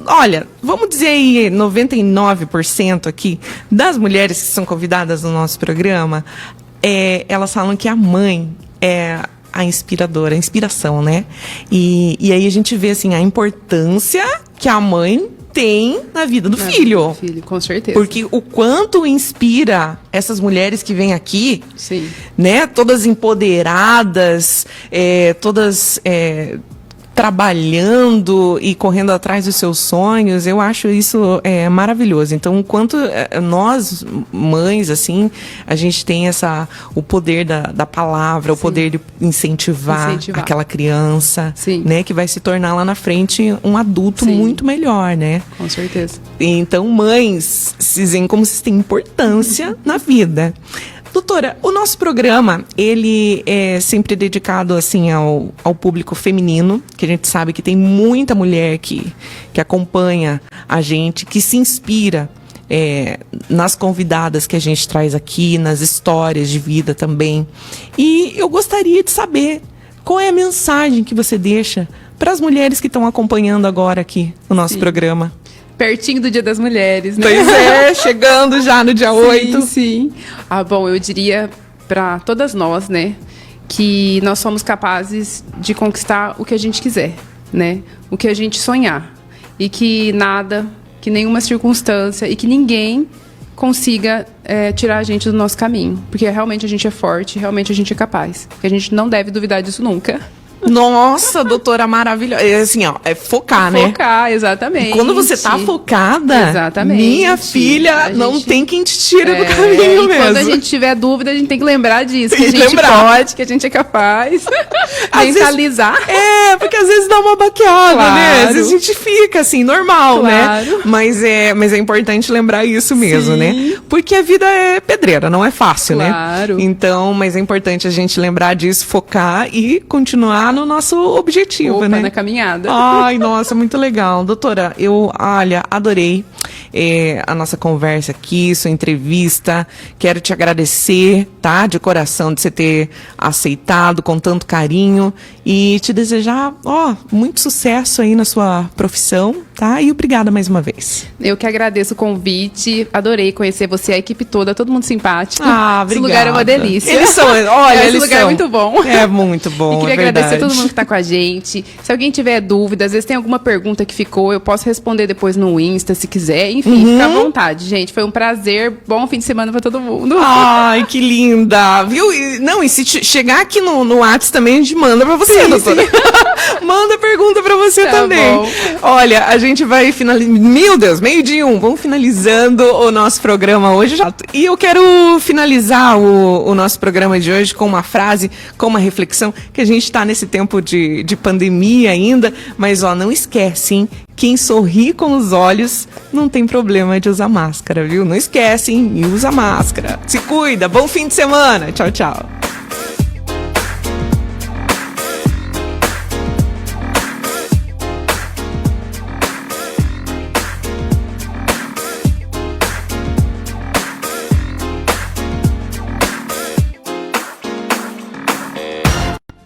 olha, vamos dizer aí 99% aqui das mulheres que são convidadas no nosso programa, elas falam que a mãe é a inspiradora, a inspiração, né? E aí a gente vê assim a importância que a mãe tem na vida do filho. Com certeza. Porque o quanto inspira essas mulheres que vêm aqui, sim, né? Todas empoderadas, todas trabalhando e correndo atrás dos seus sonhos. Eu acho isso maravilhoso. Então, enquanto nós, mães, assim, a gente tem o poder da palavra, o poder de incentivar aquela criança, né, que vai se tornar lá na frente um adulto muito melhor, né? Com certeza. Então, mães, vocês veem como vocês têm importância na vida. Doutora, o nosso programa, ele é sempre dedicado, assim, ao público feminino, que a gente sabe que tem muita mulher que acompanha a gente, que se inspira nas convidadas que a gente traz aqui, nas histórias de vida também. E eu gostaria de saber qual é a mensagem que você deixa para as mulheres que estão acompanhando agora aqui o nosso programa. Pertinho do Dia das Mulheres, né? Pois chegando já no dia 8. Sim. Bom, eu diria para todas nós, né, que nós somos capazes de conquistar o que a gente quiser, né? O que a gente sonhar. E que nada, que nenhuma circunstância e que ninguém consiga tirar a gente do nosso caminho. Porque realmente a gente é forte, realmente a gente é capaz. E a gente não deve duvidar disso nunca. Nossa, doutora maravilhosa. Assim, ó, focar, né? Focar, exatamente. E quando você tá focada, exatamente, minha filha, não tem quem te tire do caminho mesmo. Quando a gente tiver dúvida, a gente tem que lembrar disso. Que a gente pode, que a gente é capaz. Mentalizar. Porque às vezes dá uma baqueada, né? Às vezes a gente fica assim, normal, né? Mas é importante lembrar isso mesmo, né? Porque a vida é pedreira, não é fácil, né? Então, mas é importante a gente lembrar disso, focar e continuar no nosso objetivo, né? Na caminhada. Ai, nossa, muito legal. Doutora, eu, olha, adorei a nossa conversa aqui, sua entrevista. Quero te agradecer, tá? De coração, de você ter aceitado com tanto carinho e te desejar, muito sucesso aí na sua profissão, tá? E obrigada mais uma vez. Eu que agradeço o convite, adorei conhecer você, a equipe toda, todo mundo simpático. Obrigada. Esse lugar é uma delícia. Eles são, olha, esse lugar é muito bom. É muito bom, e queria agradecer a todo mundo que está com a gente. Se alguém tiver dúvida, às vezes tem alguma pergunta que ficou, eu posso responder depois no Insta, se quiser. Enfim, fica à vontade, gente. Foi um prazer. Bom fim de semana para todo mundo. Ai, que linda. Viu? E se chegar aqui no WhatsApp também, a gente manda para você, doutora. Manda pergunta para você também. Bom. Olha, a gente vai finalizar. Meu Deus, 12:01. Vamos finalizando o nosso programa hoje. E eu quero finalizar o nosso programa de hoje com uma frase, com uma reflexão, que a gente está nesse tempo de pandemia ainda, mas não esquece, hein? Quem sorri com os olhos não tem problema de usar máscara, viu? Não esquece, hein? E usa máscara. Se cuida. Bom fim de semana. Tchau, tchau.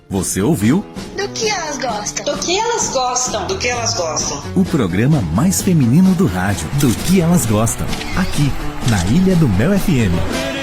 Você ouviu? Do que elas gostam? Do que elas gostam? Do que elas gostam? O programa mais feminino do rádio. Do que elas gostam. Aqui, na Ilha do Mel FM.